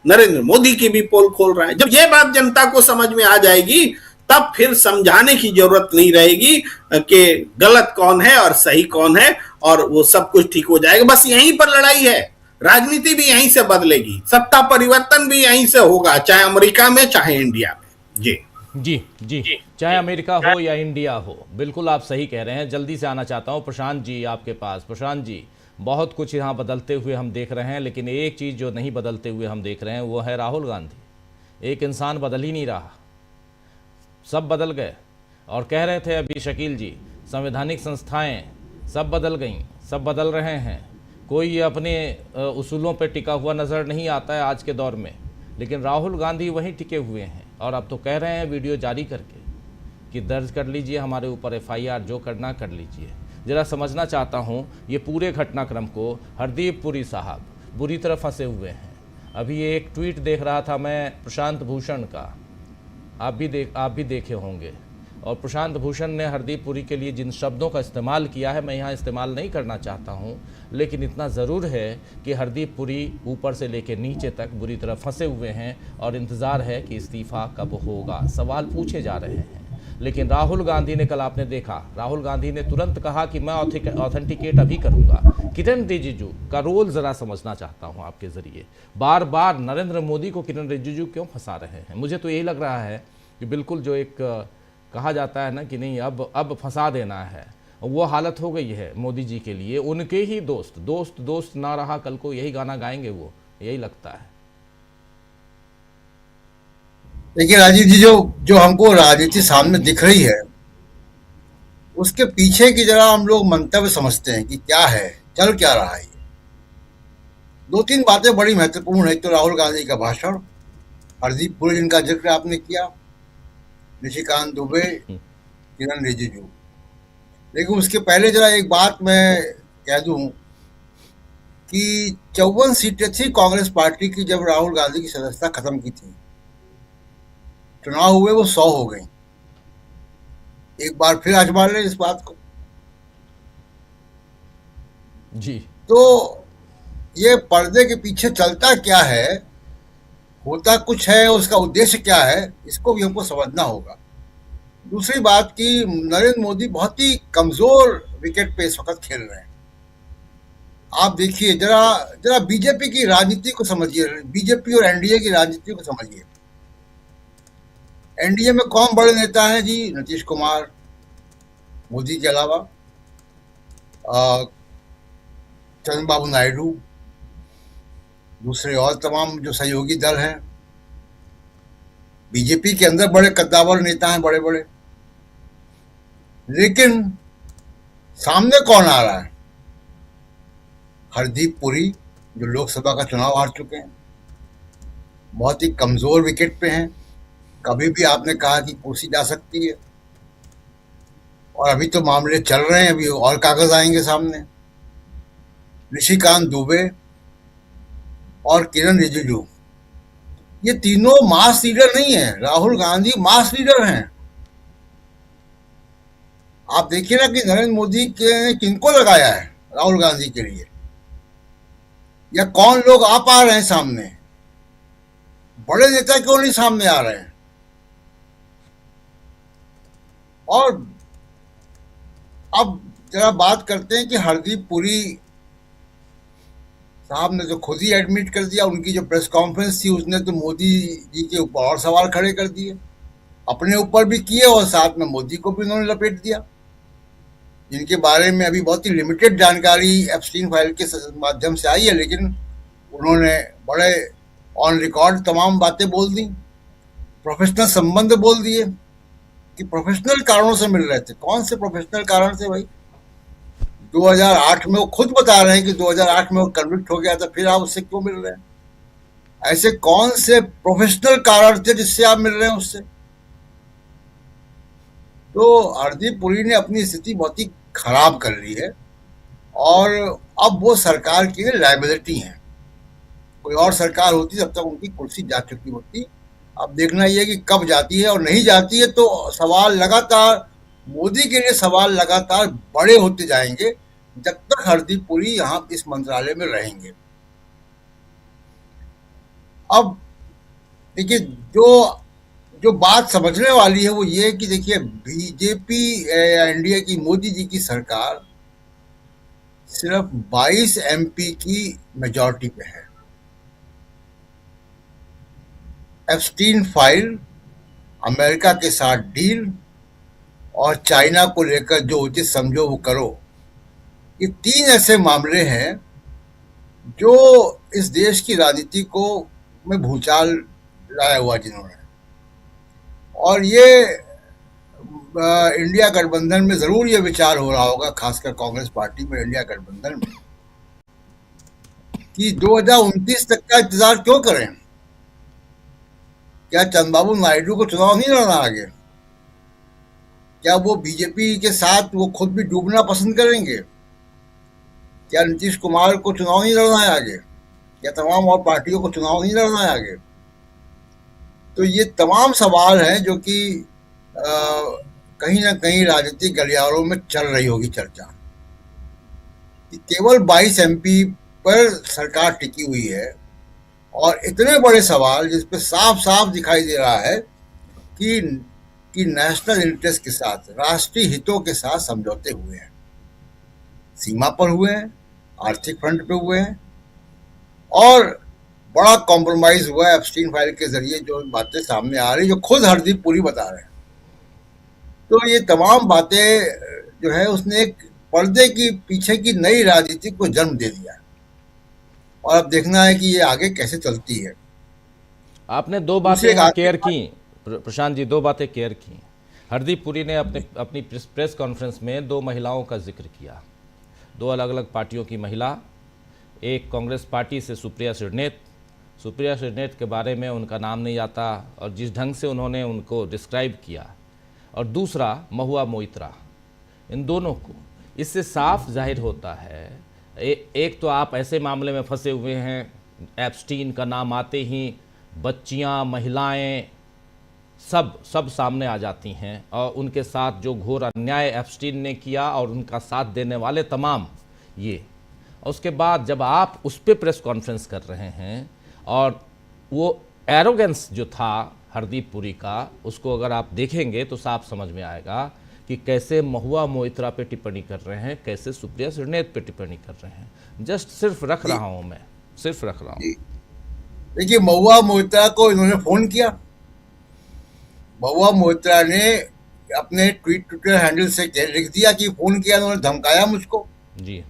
नरेंद्र मोदी की भी पोल खोल रहा है। जब ये बात जनता को समझ में आ जाएगी तब फिर समझाने की जरूरत नहीं रहेगी कि गलत कौन है और सही कौन है, और वो सब कुछ ठीक हो जाएगा। बस यहीं पर लड़ाई है, राजनीति भी यहीं से बदलेगी, सत्ता परिवर्तन भी यहीं से होगा, चाहे अमेरिका में चाहे इंडिया में। जी जी जी, चाहे अमेरिका हो या इंडिया हो, बिल्कुल आप सही कह रहे हैं। जल्दी से आना चाहता हूं प्रशांत जी आपके पास। प्रशांत जी, बहुत कुछ यहाँ बदलते हुए हम देख रहे हैं, लेकिन एक चीज़ जो नहीं बदलते हुए हम देख रहे हैं वो है राहुल गांधी। एक इंसान बदल ही नहीं रहा, सब बदल गए। और कह रहे थे अभी शकील जी, संवैधानिक संस्थाएं सब बदल गईं, सब बदल रहे हैं, कोई अपने उसूलों पर टिका हुआ नज़र नहीं आता है आज के दौर में, लेकिन राहुल गांधी वहीं टिके हुए हैं। और अब तो कह रहे हैं वीडियो जारी करके कि दर्ज कर लीजिए हमारे ऊपर FIR, जो करना कर लीजिए। जरा समझना चाहता हूँ ये पूरे घटनाक्रम को। हरदीप पुरी साहब बुरी तरह फंसे हुए हैं। अभी एक ट्वीट देख रहा था मैं प्रशांत भूषण का, आप भी देखे होंगे। और प्रशांत भूषण ने हरदीप पुरी के लिए जिन शब्दों का इस्तेमाल किया है, मैं यहाँ इस्तेमाल नहीं करना चाहता हूँ, लेकिन इतना ज़रूर है कि हरदीप पुरी ऊपर से लेकर नीचे तक बुरी तरह फंसे हुए हैं और इंतज़ार है कि इस्तीफ़ा कब होगा। सवाल पूछे जा रहे हैं। लेकिन राहुल गांधी ने, कल आपने देखा, राहुल गांधी ने तुरंत कहा कि मैं ऑथेंटिकेट अभी करूंगा। किरण रिजिजू का रोल ज़रा समझना चाहता हूं आपके ज़रिए। बार बार नरेंद्र मोदी को किरण रिजिजू क्यों फंसा रहे हैं? मुझे तो यही लग रहा है कि बिल्कुल जो एक कहा जाता है ना कि नहीं अब फंसा देना है, वो हालत हो गई है मोदी जी के लिए। उनके ही दोस्त ना रहा, कल को यही गाना गाएंगे वो, यही लगता है। देखिए राजीव जी, जो हमको राजनीति सामने दिख रही है, उसके पीछे की जरा हम लोग मंतव्य समझते हैं कि क्या है, चल क्या रहा है। दो तीन बातें बड़ी महत्वपूर्ण है। तो राहुल गांधी का भाषण, हरदीप पुरी जिनका जिक्र आपने किया, निशिकांत दुबे, किरण रिजिजू। लेकिन उसके पहले जरा एक बात मैं कह दूं कि 54 सीटें थी कांग्रेस पार्टी की जब राहुल गांधी की सदस्यता खत्म की थी। चुनाव हुए वो 100 हो गई। एक बार फिर आजमा लें इस बात को जी। तो ये पर्दे के पीछे चलता क्या है, होता कुछ है, उसका उद्देश्य क्या है, इसको भी हमको समझना होगा। दूसरी बात कि नरेंद्र मोदी बहुत ही कमजोर विकेट पे इस वक्त खेल रहे हैं। आप देखिए, जरा बीजेपी की राजनीति को समझिए, बीजेपी और एनडीए की राजनीति को समझिए। एनडीए में कौन बड़े नेता हैं जी? नीतीश कुमार, मोदी के अलावा चंद्रबाबू नायडू, दूसरे और तमाम जो सहयोगी दल हैं। बीजेपी के अंदर बड़े कद्दावर नेता हैं, बड़े बड़े। लेकिन सामने कौन आ रहा है? हरदीप पुरी, जो लोकसभा का चुनाव हार चुके हैं, बहुत ही कमजोर विकेट पे हैं। कभी भी आपने कहा कि कुर्सी जा सकती है, और अभी तो मामले चल रहे हैं, अभी और कागज आएंगे सामने। निशिकांत दुबे और किरण रिजिजू, ये तीनों मास लीडर नहीं है। राहुल गांधी मास लीडर हैं। आप देखिए ना कि नरेंद्र मोदी के किनको लगाया है राहुल गांधी के लिए, या कौन लोग आ पा रहे हैं सामने। बड़े नेता क्यों नहीं सामने आ रहे हैं? और अब जरा बात करते हैं कि हरदीप पुरी साहब ने तो खुद ही एडमिट कर दिया। उनकी जो प्रेस कॉन्फ्रेंस थी, उसने तो मोदी जी के ऊपर और सवाल खड़े कर दिए, अपने ऊपर भी किए और साथ में मोदी को भी उन्होंने लपेट दिया, जिनके बारे में अभी बहुत ही लिमिटेड जानकारी एप्स्टीन फाइल के माध्यम से आई है। लेकिन उन्होंने बड़े ऑन रिकॉर्ड तमाम बातें बोल दी, प्रोफेशनल संबंध बोल दिए कि प्रोफेशनल कारणों से मिल रहे थे। कौन से प्रोफेशनल कारण से भाई? 2008 में वो खुद बता रहे हैं कि 2008 में वो कन्विक्ट हो गया था, फिर आप उससे क्यों मिल रहे हैं? ऐसे कौन से प्रोफेशनल कारण थे जिससे आप मिल रहे हैं उससे? तो हरदीप पुरी ने अपनी स्थिति बहुत ही खराब कर ली है, और अब वो सरकार की लायबिलिटी है। कोई और सरकार होती तब तक उनकी कुर्सी जा चुकी होती। अब देखना यह है कि कब जाती है, और नहीं जाती है तो सवाल लगातार, मोदी के लिए सवाल लगातार बड़े होते जाएंगे जब तक हरदीप पुरी यहां इस मंत्रालय में रहेंगे। अब देखिए, जो बात समझने वाली है वो ये कि देखिए, बीजेपी एनडीए की, मोदी जी की सरकार सिर्फ 22 एमपी की मेजॉरिटी पे है। एप्स्टीन फाइल, अमेरिका के साथ डील और चाइना को लेकर जो उचित समझो वो करो, ये तीन ऐसे मामले हैं जो इस देश की राजनीति को में भूचाल लाया हुआ जिन्होंने। और ये इंडिया गठबंधन में जरूर ये विचार हो रहा होगा, खासकर कांग्रेस पार्टी में, इंडिया गठबंधन में, कि 2029 तक का इंतजार क्यों करें? क्या चंद्रबाबू नायडू को चुनाव नहीं लड़ना आगे? क्या वो बीजेपी के साथ वो खुद भी डूबना पसंद करेंगे? क्या नीतीश कुमार को चुनाव नहीं लड़ना है आगे? क्या तमाम और पार्टियों को चुनाव नहीं लड़ना है आगे? तो ये तमाम सवाल हैं जो कि कहीं ना कहीं राजनीतिक गलियारों में चल रही होगी चर्चा कि केवल 22 एमपी पर सरकार टिकी हुई है और इतने बड़े सवाल जिस पे साफ साफ दिखाई दे रहा है कि नेशनल इंटरेस्ट के साथ, राष्ट्रीय हितों के साथ समझौते हुए हैं, सीमा पर हुए हैं, आर्थिक फ्रंट पे हुए हैं और बड़ा कॉम्प्रोमाइज हुआ है एप्स्टीन फाइल के जरिए। जो बातें सामने आ रही, जो खुद हरदीप पुरी बता रहे हैं, तो ये तमाम बातें जो है उसने एक पर्दे की पीछे की नई राजनीति को जन्म दे दिया है और अब देखना है कि ये आगे कैसे चलती है। आपने दो बातें केयर की प्रशांत जी, दो बातें केयर की। हरदीप पुरी ने अपनी प्रेस कॉन्फ्रेंस में दो महिलाओं का जिक्र किया, दो अलग अलग पार्टियों की महिला, एक कांग्रेस पार्टी से सुप्रिया श्रीनेत के बारे में उनका नाम नहीं आता और जिस ढंग से उन्होंने उनको डिस्क्राइब किया, और दूसरा महुआ मोइत्रा। इन दोनों को इससे साफ जाहिर होता है एक तो आप ऐसे मामले में फंसे हुए हैं, एप्स्टीन का नाम आते ही बच्चियां, महिलाएं सब सामने आ जाती हैं और उनके साथ जो घोर अन्याय एप्स्टीन ने किया और उनका साथ देने वाले तमाम ये। उसके बाद जब आप उस पर प्रेस कॉन्फ्रेंस कर रहे हैं और वो एरोगेंस जो था हरदीप पुरी का, उसको अगर आप देखेंगे तो साफ समझ में आएगा कि कैसे महुआ मोइत्रा पे टिप्पणी कर रहे हैं, कैसे सुप्रिया श्रीनेत पे टिप्पणी कर रहे हैं। जस्ट सिर्फ रख रहा हूं मैं, सिर्फ रख रहा हूं। देखिए, महुआ मोइत्रा को इन्होंने फोन किया। महुआ मोइत्रा ने अपने ट्विटर हैंडल से लिख दिया कि फोन किया, उन्होंने धमकाया मुझको जी,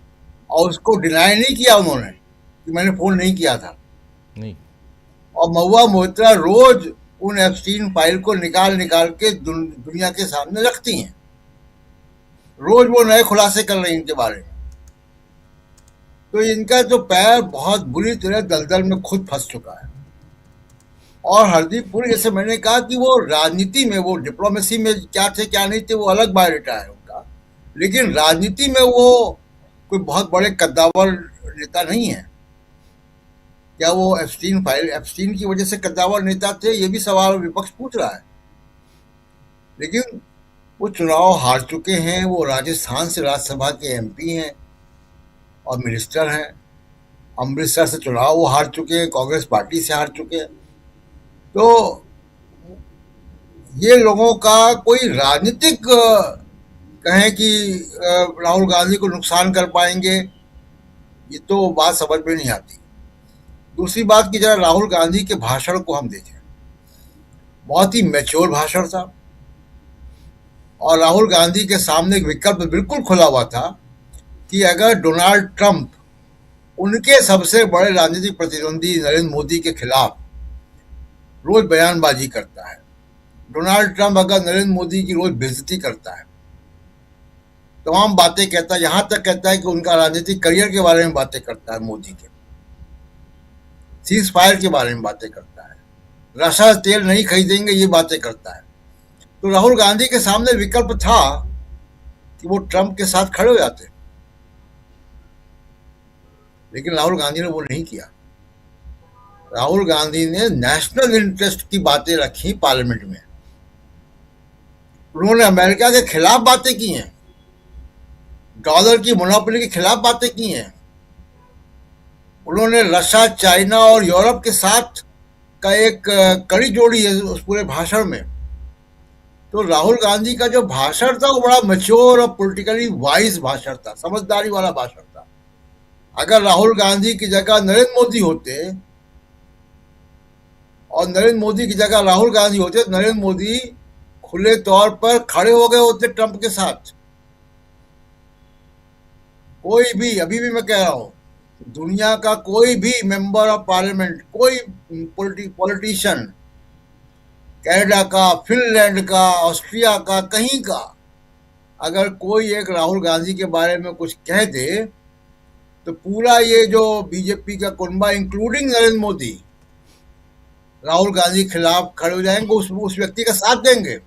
और उसको डिनाई नहीं किया उन्होंने कि मैंने फोन नहीं किया था। नहीं, और महुआ मोइत्रा रोज उन एप्स्टीन फाइल को निकाल के दुनिया के सामने रखती हैं। रोज वो नए खुलासे कर रही हैं इनके बारे में। तो इनका जो पैर बहुत बुरी तरह दलदल में खुद फंस चुका है। और हरदीप पुरी, जैसे मैंने कहा कि वो राजनीति में, वो डिप्लोमेसी में क्या थे क्या नहीं थे वो अलग बायोडेटा है उनका, लेकिन राजनीति में वो कोई बहुत बड़े कद्दावर नेता नहीं है। क्या वो एप्स्टीन की वजह से कद्दावर नेता थे, ये भी सवाल विपक्ष पूछ रहा है। लेकिन वो चुनाव हार चुके हैं, वो राजस्थान से राज्यसभा के एमपी हैं और मिनिस्टर हैं। अमृतसर से चुनाव वो हार चुके हैं, कांग्रेस पार्टी से हार चुके हैं। तो ये लोगों का कोई राजनीतिक कहें कि राहुल गांधी को नुकसान कर पाएंगे, ये तो बात समझ में नहीं आती। दूसरी बात कि जरा राहुल गांधी के भाषण को हम देखें, बहुत ही मैच्योर भाषण था और राहुल गांधी के सामने एक विकल्प बिल्कुल खुला हुआ था कि अगर डोनाल्ड ट्रंप उनके सबसे बड़े राजनीतिक प्रतिद्वंदी नरेंद्र मोदी के खिलाफ रोज बयानबाजी करता है, डोनाल्ड ट्रंप अगर नरेंद्र मोदी की रोज बेइज्जती करता है, तमाम बातें कहता है, यहां तक कहता है कि उनका राजनीतिक करियर के बारे में बातें करता है, मोदी के सीज फायर के बारे में बातें करता है, रशा तेल नहीं खरीदेंगे ये बातें करता है। तो राहुल गांधी के सामने विकल्प था कि वो ट्रंप के साथ खड़े हो जाते, लेकिन राहुल गांधी ने वो नहीं किया। राहुल गांधी ने नेशनल इंटरेस्ट की बातें रखी पार्लियामेंट में। उन्होंने अमेरिका के खिलाफ बातें की हैं, डॉलर की मोनोपोली के खिलाफ बातें की हैं। उन्होंने रशिया, चाइना और यूरोप के साथ का एक कड़ी जोड़ी है उस पूरे भाषण में। तो राहुल गांधी का जो भाषण था वो बड़ा मैच्योर और पॉलिटिकली वाइज भाषण था, समझदारी वाला भाषण था। अगर राहुल गांधी की जगह नरेंद्र मोदी होते और नरेंद्र मोदी की जगह राहुल गांधी होते, नरेंद्र मोदी खुले तौर पर खड़े हो गए होते ट्रंप के साथ। कोई भी, अभी भी मैं कह रहा हूं, दुनिया का कोई भी मेंबर ऑफ पार्लियामेंट, कोई पॉलिटिशियन, कनाडा का, फिनलैंड का, ऑस्ट्रिया का, कहीं का, अगर कोई एक राहुल गांधी के बारे में कुछ कह दे तो पूरा ये जो बीजेपी का कुनबा इंक्लूडिंग नरेंद्र मोदी राहुल गांधी के खिलाफ खड़े हो जाएंगे, उस व्यक्ति का साथ देंगे।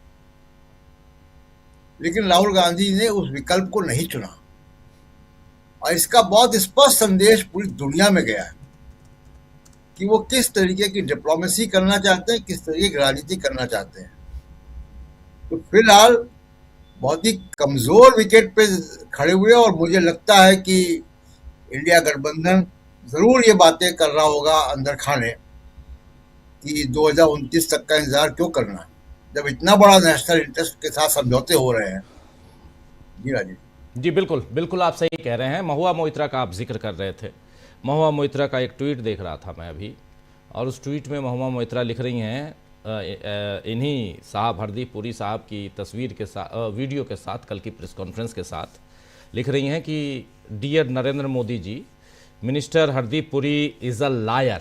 लेकिन राहुल गांधी ने उस विकल्प को नहीं चुना और इसका बहुत स्पष्ट संदेश पूरी दुनिया में गया है कि वो किस तरीके की डिप्लोमेसी करना चाहते हैं, किस तरीके की राजनीति करना चाहते हैं। तो फिलहाल बहुत ही कमजोर विकेट पे खड़े हुए और मुझे लगता है कि इंडिया गठबंधन जरूर ये बातें कर रहा होगा अंदर खाने कि 2029 तक का इंतजार क्यों करना, जब इतना बड़ा नेशनल इंटरेस्ट के साथ समझौते हो रहे हैं। जी राजीव जी बिल्कुल बिल्कुल, आप सही कह रहे हैं। महुआ मोइत्रा का आप जिक्र कर रहे थे। महुआ मोइत्रा का एक ट्वीट देख रहा था मैं अभी, और उस ट्वीट में महुआ मोइत्रा लिख रही हैं इन्हीं साहब हरदीप पुरी साहब की तस्वीर के साथ, वीडियो के साथ, कल की प्रेस कॉन्फ्रेंस के साथ लिख रही हैं कि dear Narendra Modi ji, minister Hardeep Puri is a liar.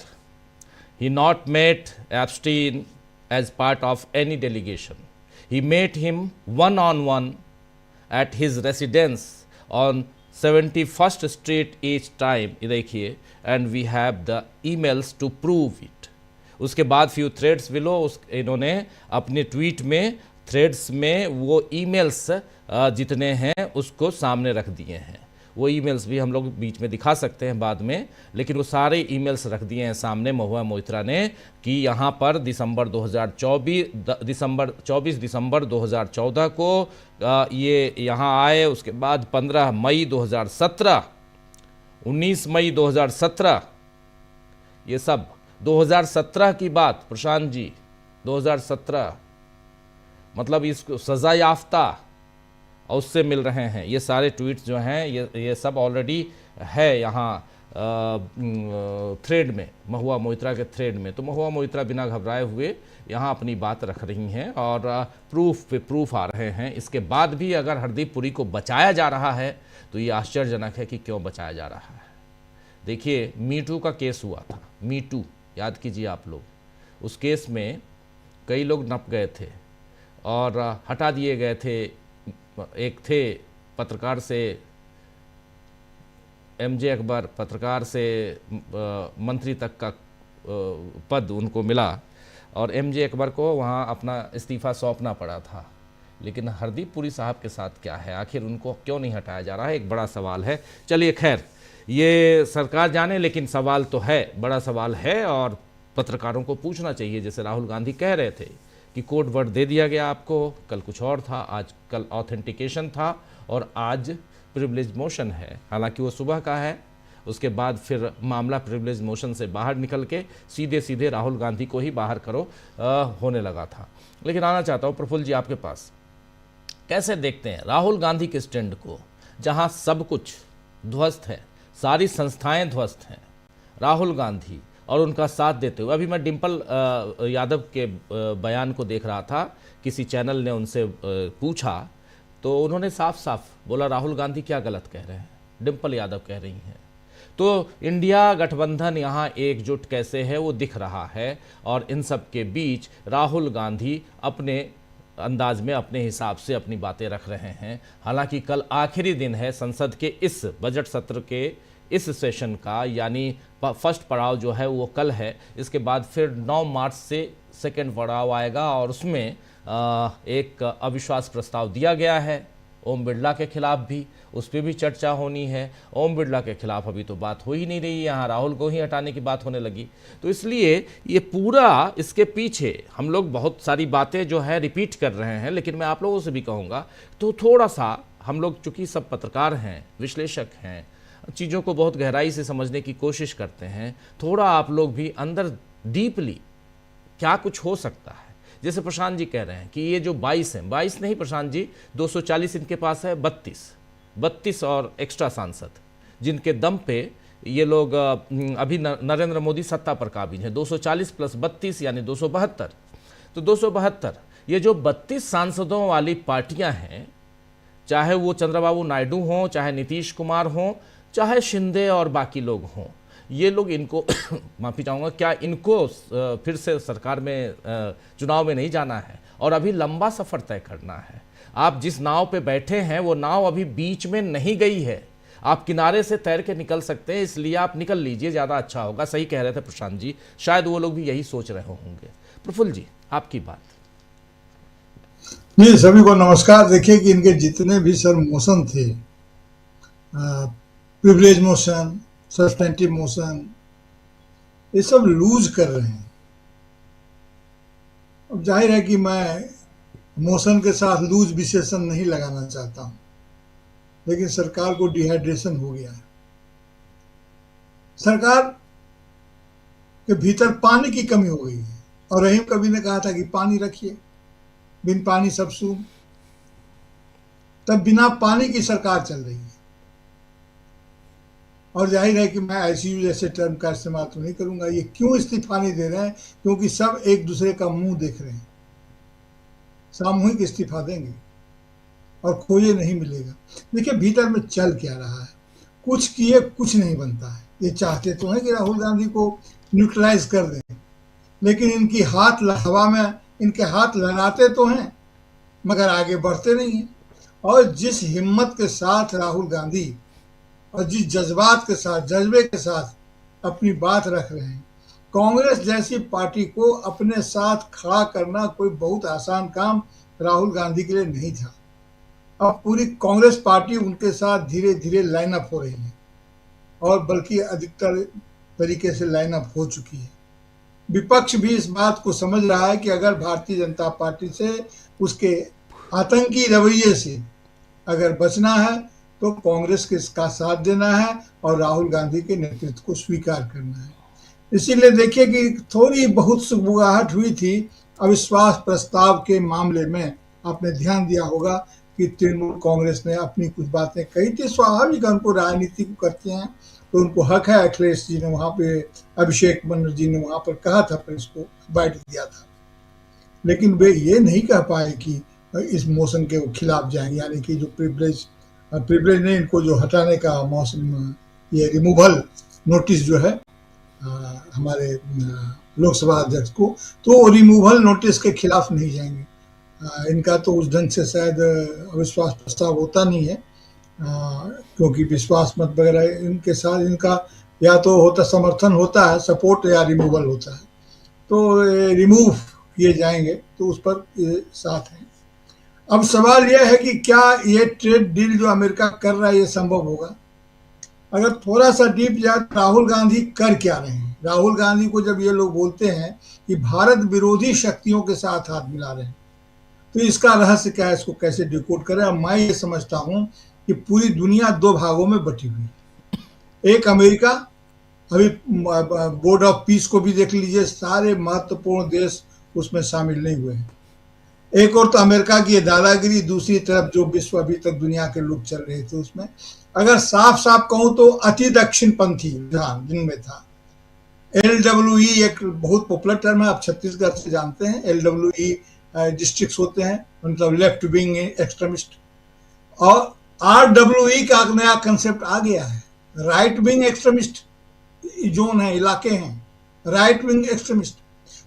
He not met Epstein as part of any delegation. He met him one-on-one at his residence on 71st Street each time, ये देखिए, and we have the emails to prove it। उसके बाद few threads below इन्होंने अपने tweet में threads में वो emails जितने हैं उसको सामने रख दिए हैं। वो ईमेल्स भी हम लोग बीच में दिखा सकते हैं बाद में, लेकिन वो सारे ईमेल्स रख दिए हैं सामने महुआ मोइत्रा ने कि यहाँ पर 24 दिसंबर 2014 को ये यहाँ आए। उसके बाद 15 मई 2017, 19 मई 2017, ये सब 2017 की बात प्रशांत जी, 2017 मतलब इसको सज़ा याफ्ता और उससे मिल रहे हैं। ये सारे ट्वीट्स जो हैं ये सब ऑलरेडी है यहाँ थ्रेड में, महुआ मोइत्रा के थ्रेड में। तो महुआ मोइत्रा बिना घबराए हुए यहाँ अपनी बात रख रही हैं और प्रूफ पे प्रूफ आ रहे हैं। इसके बाद भी अगर हरदीप पुरी को बचाया जा रहा है तो ये आश्चर्यजनक है कि क्यों बचाया जा रहा है। देखिए, मीटू का केस हुआ था, मीटू याद कीजिए आप लोग। उस केस में कई लोग नप गए थे और हटा दिए गए थे। एक थे पत्रकार से एमजे अकबर, पत्रकार से मंत्री तक का पद उनको मिला और एमजे अकबर को वहाँ अपना इस्तीफ़ा सौंपना पड़ा था। लेकिन हरदीप पुरी साहब के साथ क्या है, आखिर उनको क्यों नहीं हटाया जा रहा है, एक बड़ा सवाल है। चलिए खैर, ये सरकार जाने, लेकिन सवाल तो है, बड़ा सवाल है और पत्रकारों को पूछना चाहिए। जैसे राहुल गांधी कह रहे थे कि कोड वर्ड दे दिया गया आपको, कल कुछ और था, आज कल ऑथेंटिकेशन था और आज प्रिविलेज मोशन है। हालांकि वो सुबह का है, उसके बाद फिर मामला प्रिविलेज मोशन से बाहर निकल के सीधे सीधे राहुल गांधी को ही बाहर करो होने लगा था। लेकिन आना चाहता हूँ प्रफुल्ल जी आपके पास, कैसे देखते हैं राहुल गांधी के स्टैंड को, जहाँ सब कुछ ध्वस्त है, सारी संस्थाएं ध्वस्त हैं, राहुल गांधी और उनका साथ देते हुए। अभी मैं डिम्पल यादव के बयान को देख रहा था, किसी चैनल ने उनसे पूछा तो उन्होंने साफ साफ बोला राहुल गांधी क्या गलत कह रहे हैं, डिम्पल यादव कह रही हैं। तो इंडिया गठबंधन यहाँ एकजुट कैसे है वो दिख रहा है और इन सब के बीच राहुल गांधी अपने अंदाज में अपने हिसाब से अपनी बातें रख रहे हैं। हालांकि कल आखिरी दिन है संसद के इस बजट सत्र के इस सेशन का, यानी फर्स्ट पड़ाव जो है वो कल है। इसके बाद फिर 9 मार्च से सेकेंड पड़ाव आएगा और उसमें एक अविश्वास प्रस्ताव दिया गया है ओम बिरला के खिलाफ भी, उस पर भी चर्चा होनी है। ओम बिरला के खिलाफ अभी तो बात हो ही नहीं रही, यहाँ राहुल को ही हटाने की बात होने लगी। तो इसलिए ये पूरा, इसके पीछे हम लोग बहुत सारी बातें जो है रिपीट कर रहे हैं, लेकिन मैं आप लोगों से भी कहूँगा तो थोड़ा सा हम लोग, चूँकि सब पत्रकार हैं, विश्लेषक हैं, चीज़ों को बहुत गहराई से समझने की कोशिश करते हैं, थोड़ा आप लोग भी अंदर डीपली क्या कुछ हो सकता है। जैसे प्रशांत जी कह रहे हैं कि ये जो 22 हैं, 22 नहीं प्रशांत जी, 240 इनके पास है, 32 और एक्स्ट्रा सांसद, जिनके दम पे ये लोग अभी नरेंद्र मोदी सत्ता पर काबिज है। 240 + 32 यानी 272। तो 272 ये जो 32 सांसदों वाली पार्टियां हैं, चाहे वो चंद्रबाबू नायडू हों, चाहे नीतीश कुमार हों, चाहे शिंदे और बाकी लोग हों, ये लोग इनको माफ़ी चाहूँगा, क्या इनको फिर से सरकार में चुनाव में नहीं जाना है और अभी लंबा सफ़र तय करना है। आप जिस नाव पे बैठे हैं वो नाव अभी बीच में नहीं गई है, आप किनारे से तैर के निकल सकते हैं, इसलिए आप निकल लीजिए, ज़्यादा अच्छा होगा। सही कह रहे थे प्रशांत जी, शायद वो लोग भी यही सोच रहे होंगे। प्रफुल्ल जी आपकी बात। नहीं, सभी को नमस्कार। देखिए कि इनके जितने भी सर मोशन थे, प्रिविलेज मोशन, सब्सटेंटिव मोशन, ये सब लूज कर रहे हैं। अब जाहिर है कि मैं मोशन के साथ लूज विशेषण नहीं लगाना चाहता हूं, लेकिन सरकार को डिहाइड्रेशन हो गया है। सरकार के भीतर पानी की कमी हो गई है, और रहीम कबीर ने कहा था कि पानी रखिए, बिन पानी सब सून। तब बिना पानी की सरकार चल रही है। और जाहिर है कि मैं आईसीयू जैसे टर्म का इस्तेमाल तो नहीं करूंगा। ये क्यों इस्तीफा नहीं दे रहे हैं? क्योंकि सब एक दूसरे का मुंह देख रहे हैं। सामूहिक इस्तीफा देंगे और खोजे नहीं मिलेगा। देखिए भीतर में चल क्या रहा है। कुछ किए कुछ नहीं बनता है। ये चाहते तो हैं कि राहुल गांधी को न्यूट्रलाइज कर दें, लेकिन इनकी हवा में इनके हाथ लहराते तो हैं मगर आगे बढ़ते नहीं हैं। और जिस हिम्मत के साथ राहुल गांधी और जिस जज्बे के साथ अपनी बात रख रहे हैं, कांग्रेस जैसी पार्टी को अपने साथ खड़ा करना कोई बहुत आसान काम राहुल गांधी के लिए नहीं था। अब पूरी कांग्रेस पार्टी उनके साथ धीरे धीरे लाइन अप हो रही है, और बल्कि अधिकतर तरीके से लाइन अप हो चुकी है। विपक्ष भी इस बात को समझ रहा है कि अगर भारतीय जनता पार्टी से, उसके आतंकी रवैये से अगर बचना है तो कांग्रेस के इसका साथ देना है और राहुल गांधी के नेतृत्व को स्वीकार करना है। इसीलिए देखिए कि थोड़ी बहुत सुगबुगाहट हुई थी अविश्वास प्रस्ताव के मामले में। आपने ध्यान दिया होगा कि तृणमूल कांग्रेस ने अपनी कुछ बातें कही थी। स्वाभाविक उनको राजनीति को करते हैं तो उनको हक है। अखिलेश जी ने वहाँ पे, अभिषेक बनर्जी ने वहाँ पर कहा था, प्रेस को बाइट दिया था, लेकिन वे ये नहीं कह पाए कि इस मोशन के खिलाफ जाएंगे। यानी कि जो प्रिविलेज ने इनको जो हटाने का मौसम, ये रिमूवल नोटिस जो है हमारे लोकसभा अध्यक्ष को, तो रिमूवल नोटिस के खिलाफ नहीं जाएंगे। इनका तो उस ढंग से शायद अविश्वास प्रस्ताव होता नहीं है, क्योंकि विश्वास मत वगैरह इनके साथ इनका या तो होता समर्थन होता है, सपोर्ट, या रिमूवल होता है। तो रिमूव किए जाएंगे तो उस पर साथ हैं। अब सवाल यह है कि क्या ये ट्रेड डील जो अमेरिका कर रहा है ये संभव होगा? अगर थोड़ा सा डीप जाए, राहुल गांधी कर क्या रहे हैं? राहुल गांधी को जब ये लोग बोलते हैं कि भारत विरोधी शक्तियों के साथ हाथ मिला रहे हैं, तो इसका रहस्य क्या है? इसको कैसे डिकोड करें? मैं ये समझता हूं कि पूरी दुनिया दो भागों में बटी हुई है। एक अमेरिका, अभी बोर्ड ऑफ पीस को भी देख लीजिए, सारे महत्वपूर्ण देश उसमें शामिल नहीं हुए हैं। एक और तो अमेरिका की दादागिरी, दूसरी तरफ जो विश्व अभी तक दुनिया के लोग चल रहे थे उसमें, अगर साफ साफ कहूं तो अति दक्षिणपंथी रुझान जिनमें था। LWE एक बहुत पॉपुलर टर्म है, आप छत्तीसगढ़ से जानते हैं। LWE डिस्ट्रिक्ट होते हैं, मतलब लेफ्ट विंग एक्सट्रीमिस्ट। और RWE का नया कंसेप्ट आ गया है, राइट विंग एक्सट्रीमिस्ट जोन है, इलाके हैं, राइट विंग एक्सट्रीमिस्ट।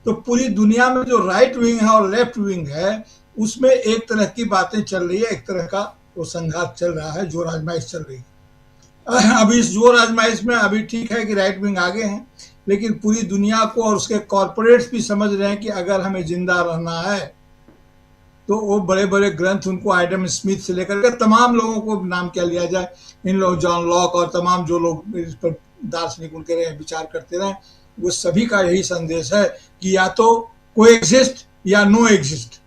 तो पूरी दुनिया में जो राइट विंग है और लेफ्ट विंग है, उसमें एक तरह की बातें चल रही है, एक तरह का वो संघात चल रहा है, जोर आजमाइश चल रही है। अभी इस जोर आजमाइश में अभी ठीक है कि राइट विंग आगे हैं, लेकिन पूरी दुनिया को और उसके कॉरपोरेट्स भी समझ रहे हैं कि अगर हमें जिंदा रहना है तो वो बड़े बड़े ग्रंथ, उनको एडम स्मिथ से लेकर के तमाम लोगों को नाम क्या लिया जाए, इन लोग जॉन लॉक और तमाम जो लोग इस पर दार्शनिक उनके रहे विचार करते रहे, वो सभी का यही संदेश है कि या तो कोई एग्जिस्ट या नो एग्जिस्ट।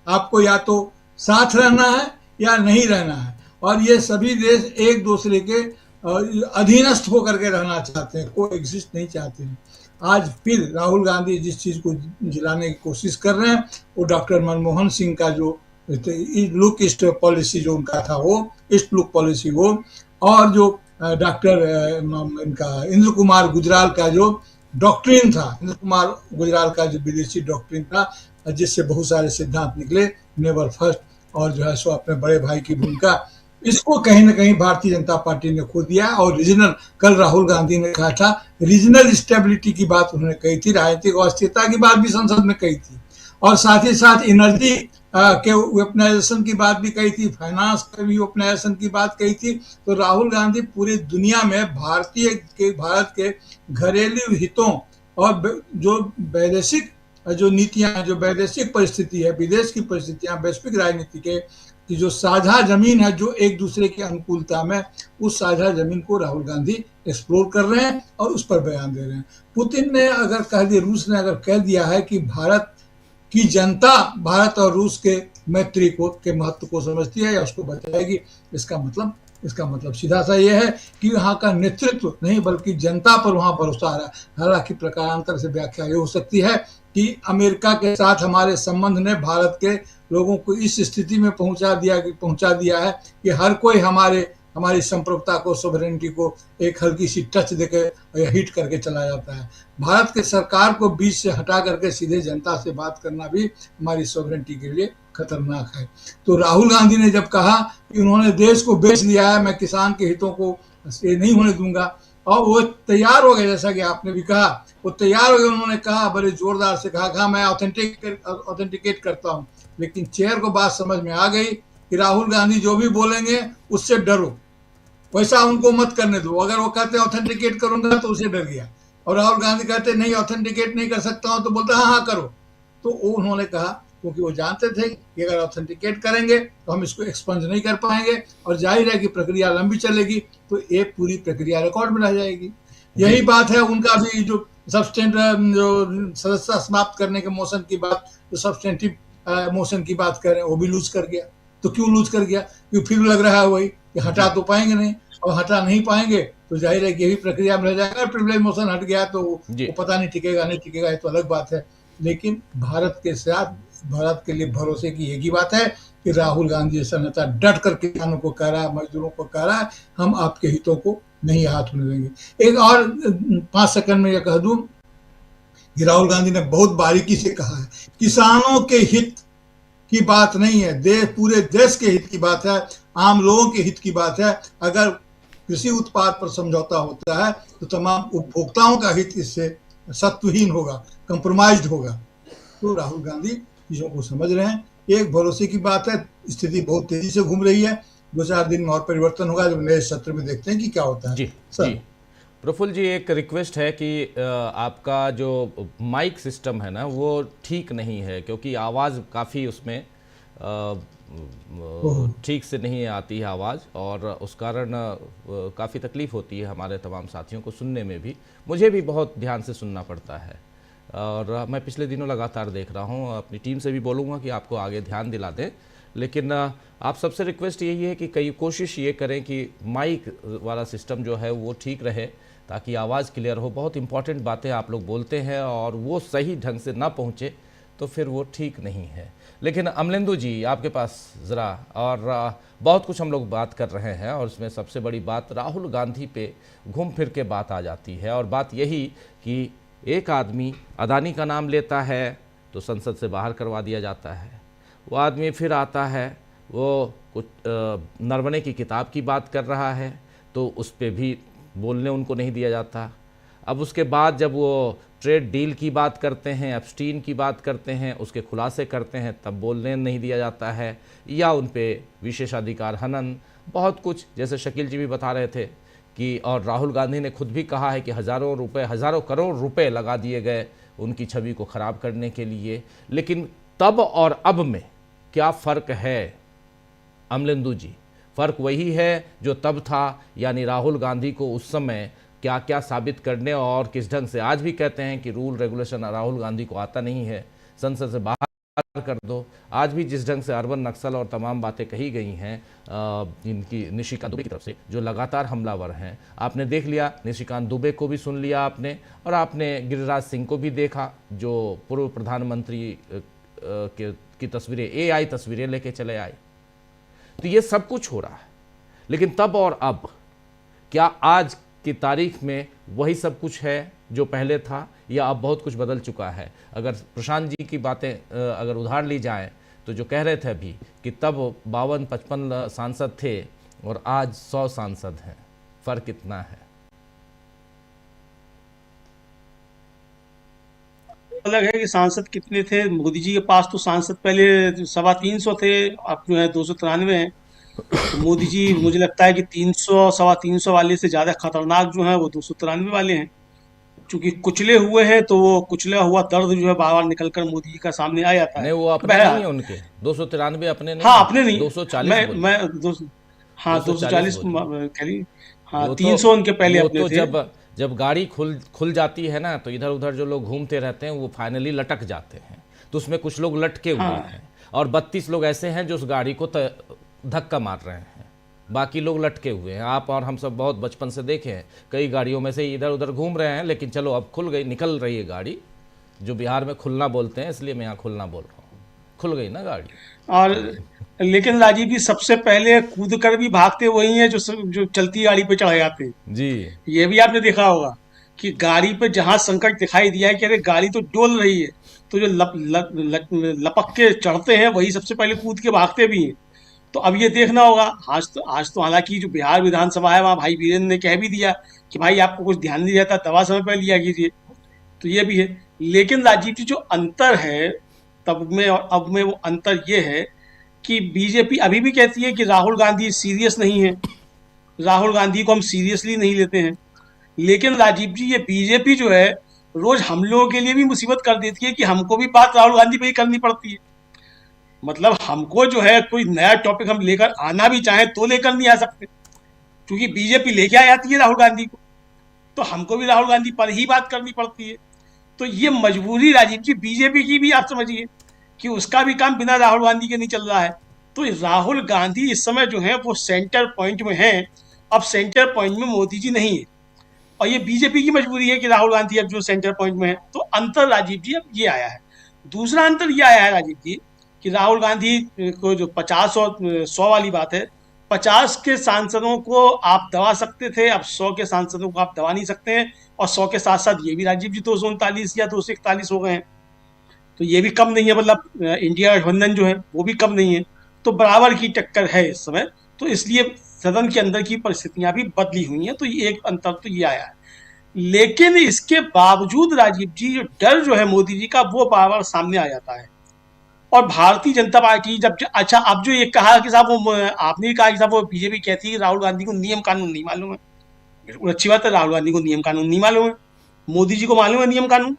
आपको या तो साथ रहना है या नहीं रहना है। और ये सभी देश एक दूसरे के अधीनस्थ होकर के रहना चाहते हैं, कोई एग्जिस्ट नहीं चाहते हैं। आज फिर राहुल गांधी जिस चीज को जिलाने की कोशिश कर रहे हैं, वो डॉक्टर मनमोहन सिंह का जो लुक ईस्ट पॉलिसी जो उनका था, वो ईस्ट लुक पॉलिसी वो, और जो डॉक्टर इनका इंद्र कुमार गुजराल का जो डॉक्ट्रिन था, इंद्र कुमार गुजराल का जो विदेशी डॉक्ट्रिन था, जिससे बहुत सारे सिद्धांत निकले, नेवर फर्स्ट और जो है सो अपने बड़े भाई की भूमिका, इसको कहीं ना कहीं भारतीय जनता पार्टी ने खो दिया। और रीजनल, कल राहुल गांधी ने कहा था, रीजनल स्टेबिलिटी की बात उन्होंने कही थी, राजनीतिक अस्थिरता की बात भी संसद में कही थी, और साथ ही साथ एनर्जी के वेपनाइजेशन की बात भी कही थी, फाइनेंस के भी वेपनाइजेशन की बात कही थी। तो राहुल गांधी पूरी दुनिया में भारत के घरेलू हितों और जो वैदेशिक जो नीतियां, जो वैदेशिक परिस्थिति है, विदेश की परिस्थितियां, वैश्विक राजनीति के कि जो साझा जमीन है, जो एक दूसरे की अनुकूलता में, उस साझा जमीन को राहुल गांधी एक्सप्लोर कर रहे हैं और उस पर बयान दे रहे हैं। पुतिन ने अगर कह दिया, रूस ने अगर कह दिया है कि भारत की जनता भारत और रूस के मैत्री को के महत्व को समझती है या उसको बचाएगी, इसका मतलब सीधा सा ये है कि यहाँ का नेतृत्व नहीं बल्कि जनता पर वहाँ भरोसा आ रहा है। हालांकि प्रकारांतर से व्याख्या ये हो सकती है कि अमेरिका के साथ हमारे संबंध ने भारत के लोगों को इस स्थिति में पहुंचा दिया है कि हर कोई हमारी संप्रभुता को, सोवरेनिटी को एक हल्की सी टच देकर या हिट करके चला जाता है। भारत के सरकार को बीच से हटा करके सीधे जनता से बात करना भी हमारी सोवरेनिटी के लिए खतरनाक है। तो राहुल गांधी ने जब कहा कि उन्होंने देश को बेच दिया है, मैं किसान के हितों को ये नहीं होने दूंगा, और वो तैयार हो गए, जैसा कि आपने भी कहा, वो तैयार हो गए। उन्होंने कहा, बड़े जोरदार से कहा मैं ऑथेंटिकेट करता हूँ। लेकिन चेयर को बात समझ में आ गई कि राहुल गांधी जो भी बोलेंगे उससे डरो, वैसा उनको मत करने दो। अगर वो कहते हैं ऑथेंटिकेट करूंगा तो उसे डर गया, और राहुल गांधी कहते नहीं ऑथेंटिकेट नहीं कर सकता हूं तो बोलता हाँ करो। तो उन्होंने कहा, क्योंकि वो जानते थे कि अगर ऑथेंटिकेट करेंगे तो हम इसको एक्सपंज नहीं कर पाएंगे और जाहिर है कि प्रक्रिया लंबी चलेगी, तो ये पूरी प्रक्रिया रिकॉर्ड में रह जाएगी। यही बात है उनका भी जो जो सदस्यता समाप्त करने के मोशन की बात, जो सब्सटेंटिव मोशन की बात कर रहे हैं, वो भी लूज कर गया। तो क्यों लूज कर गया? क्योंकि फिर लग रहा है वही कि हटा तो पाएंगे नहीं, और हटा नहीं पाएंगे तो जाहिर है कि यही प्रक्रिया में रह जाएगा। प्रिविलेज मोशन हट गया तो वो पता नहीं टिकेगा नहीं टिकेगा, ये तो अलग बात है। लेकिन भारत के साथ, भारत के लिए भरोसे की एक ही बात है कि राहुल गांधी जैसा नेता डट कर किसानों को कह रहा है, मजदूरों को कह रहा है, हम आपके हितों को नहीं हाथ होने देंगे। एक और 5 सेकंड में यह कह दूं कि राहुल गांधी ने बहुत बारीकी से कहा है, किसानों के हित की बात नहीं है, पूरे देश के हित की बात है, आम लोगों के हित की बात है। अगर कृषि उत्पाद पर समझौता होता है तो तमाम उपभोक्ताओं का हित इससे सत्वहीन होगा, कंप्रोमाइज्ड होगा। तो राहुल गांधी चीजों को समझ रहे हैं। एक भरोसे की बात है, स्थिति बहुत तेजी से घूम रही है, 2-4 दिन में और परिवर्तन होगा जब नए सत्र में देखते हैं कि क्या होता है। जी प्रफुल्ल जी, एक रिक्वेस्ट है कि आपका जो माइक सिस्टम है ना वो ठीक नहीं है, क्योंकि आवाज़ काफ़ी उसमें ठीक से नहीं आती है आवाज़, और उस कारण काफ़ी तकलीफ होती है हमारे तमाम साथियों को सुनने में भी। मुझे भी बहुत ध्यान से सुनना पड़ता है, और मैं पिछले दिनों लगातार देख रहा हूँ। अपनी टीम से भी बोलूँगा कि आपको आगे ध्यान दिला दें, लेकिन आप सबसे रिक्वेस्ट यही है कि कई कोशिश ये करें कि माइक वाला सिस्टम जो है वो ठीक रहे, ताकि आवाज़ क्लियर हो। बहुत इंपॉर्टेंट बातें आप लोग बोलते हैं और वो सही ढंग से ना पहुँचे तो फिर वो ठीक नहीं है। लेकिन अमलेंदु जी, आपके पास ज़रा, और बहुत कुछ हम लोग बात कर रहे हैं, और उसमें सबसे बड़ी बात राहुल गांधी पे घूम फिर के बात आ जाती है, और बात यही कि एक आदमी अदानी का नाम लेता है तो संसद से बाहर करवा दिया जाता है, वो आदमी फिर आता है, वो कुछ नरवणे की किताब की बात कर रहा है तो उस पर भी बोलने उनको नहीं दिया जाता। अब उसके बाद जब वो ट्रेड डील की बात करते हैं, एप्स्टीन की बात करते हैं, उसके खुलासे करते हैं, तब बोलने नहीं दिया जाता है, या उन पे विशेषाधिकार हनन, बहुत कुछ, जैसे शकील जी भी बता रहे थे कि, और राहुल गांधी ने खुद भी कहा है कि हज़ारों करोड़ रुपए लगा दिए गए उनकी छवि को ख़राब करने के लिए। लेकिन तब और अब में क्या फ़र्क है अमलेंदु जी? फ़र्क वही है जो तब था, यानी राहुल गांधी को उस समय क्या क्या साबित करने और किस ढंग से। आज भी कहते हैं कि रूल रेगुलेशन राहुल गांधी को आता नहीं है, संसद से बाहर कर दो। आज भी जिस ढंग से अर्बन नक्सल और तमाम बातें कही गई हैं इनकी निशिकांत दुबे की तरफ से, जो लगातार हमलावर हैं, आपने देख लिया, निशिकांत दुबे को भी सुन लिया आपने, और आपने गिरिराज सिंह को भी देखा जो पूर्व प्रधानमंत्री की तस्वीरें, AI तस्वीरें लेके चले आए। तो ये सब कुछ हो रहा है, लेकिन तब और अब, क्या आज की तारीख में वही सब कुछ है जो पहले था, या अब बहुत कुछ बदल चुका है? अगर प्रशांत जी की बातें अगर उधार ली जाएं तो जो कह रहे थे अभी कि तब 52-55 सांसद थे और आज 100 सांसद हैं, फ़र्क कितना है? अलग है कि सांसद कितने थे। मोदी जी के पास तो सांसद पहले 325 थे, अब जो है 293 हैं। तो मोदी जी, मुझे लगता है कि 300 325 वाले से ज़्यादा खतरनाक जो है वो 293 वाले हैं। चूंकि कुचले हुए हैं तो वो कुचला हुआ दर्द जो है बार बार निकल कर मोदी जी का सामने आ जाता है। नहीं, वो अपने बहरहाल, नहीं है उनके 293 अपने नहीं हाँ है, अपने नहीं, 240 बोले। मैं हाँ 240 240 कह हाँ वो 300 उनके पहले वो अपने तो थे। जब गाड़ी खुल जाती है ना, तो इधर उधर जो लोग घूमते रहते हैं वो फाइनली लटक जाते हैं। तो उसमें कुछ लोग लटके हुए हाँ। हैं और 32 लोग ऐसे हैं जो उस गाड़ी को धक्का मार रहे हैं, बाकी लोग लटके हुए हैं। आप और हम सब बहुत बचपन से देखे हैं, कई गाड़ियों में से इधर उधर घूम रहे हैं, लेकिन चलो अब खुल गई, निकल रही है गाड़ी, जो बिहार में खुलना बोलते हैं, इसलिए मैं यहाँ खुलना बोल रहा हूँ, खुल गई ना गाड़ी। और लेकिन राजीव जी सबसे पहले कूद कर भी भागते वही हैं जो चलती गाड़ी पे चढ़ जाते हैं। जी, ये भी आपने देखा होगा कि गाड़ी पे जहां संकट दिखाई दिया है कि अरे गाड़ी तो डोल रही है, तो जो लपक के चढ़ते हैं वही सबसे पहले कूद के भागते भी हैं। तो अब ये देखना होगा, आज तो हालांकि जो बिहार विधानसभा है वहाँ भाई वीरेंद्र ने कह भी दिया कि भाई आपको कुछ ध्यान नहीं रहता, दवा समय पर लिया कीजिए, तो ये भी है। लेकिन राजीव जी जो अंतर है तब में और अब में, वो अंतर ये है कि बीजेपी अभी भी कहती है कि राहुल गांधी सीरियस नहीं है, राहुल गांधी को हम सीरियसली नहीं लेते हैं। लेकिन राजीव जी ये बीजेपी जो है रोज हम लोगों के लिए भी मुसीबत कर देती है कि हमको भी बात राहुल गांधी पे ही करनी पड़ती है। मतलब हमको जो है कोई नया टॉपिक हम लेकर आना भी चाहें तो लेकर नहीं आ सकते, क्योंकि बीजेपी लेके आ जाती है राहुल गांधी को, तो हमको भी राहुल गांधी पर ही बात करनी पड़ती है। तो ये मजबूरी राजीव जी बीजेपी की भी आप समझिए कि उसका भी काम बिना राहुल गांधी के नहीं चल रहा है। तो राहुल गांधी इस समय जो है वो सेंटर पॉइंट में हैं। अब सेंटर पॉइंट में मोदी जी नहीं है और ये बीजेपी की मजबूरी है कि राहुल गांधी अब जो सेंटर पॉइंट में है। तो अंतर राजीव जी अब ये आया है। दूसरा अंतर ये आया है राजीव जी कि राहुल गांधी को जो 50 और 100 वाली बात है, 50 के सांसदों को आप दबा सकते थे, अब 100 के सांसदों को आप दबा नहीं सकते हैं। और 100 के साथ साथ ये भी राजीव जी 239 या 241 हो गए हैं, तो ये भी कम नहीं है। मतलब इंडिया गठबंधन जो है वो भी कम नहीं है, तो बराबर की टक्कर है इस समय। तो इसलिए सदन के अंदर की परिस्थितियां भी बदली हुई हैं। तो ये एक अंतर तो ये आया है। लेकिन इसके बावजूद राजीव जी जो डर जो है मोदी जी का वो बार बार सामने आ जाता है। और भारतीय जनता पार्टी जब अच्छा अब जो ये कहा कि साहब वो आपने भी कहा कि साहब वो बीजेपी कहती है कि राहुल गांधी को नियम कानून नहीं मालूम है। बिल्कुल अच्छी बात है, राहुल गांधी को नियम कानून नहीं मालूम है, मोदी जी को मालूम है नियम कानून।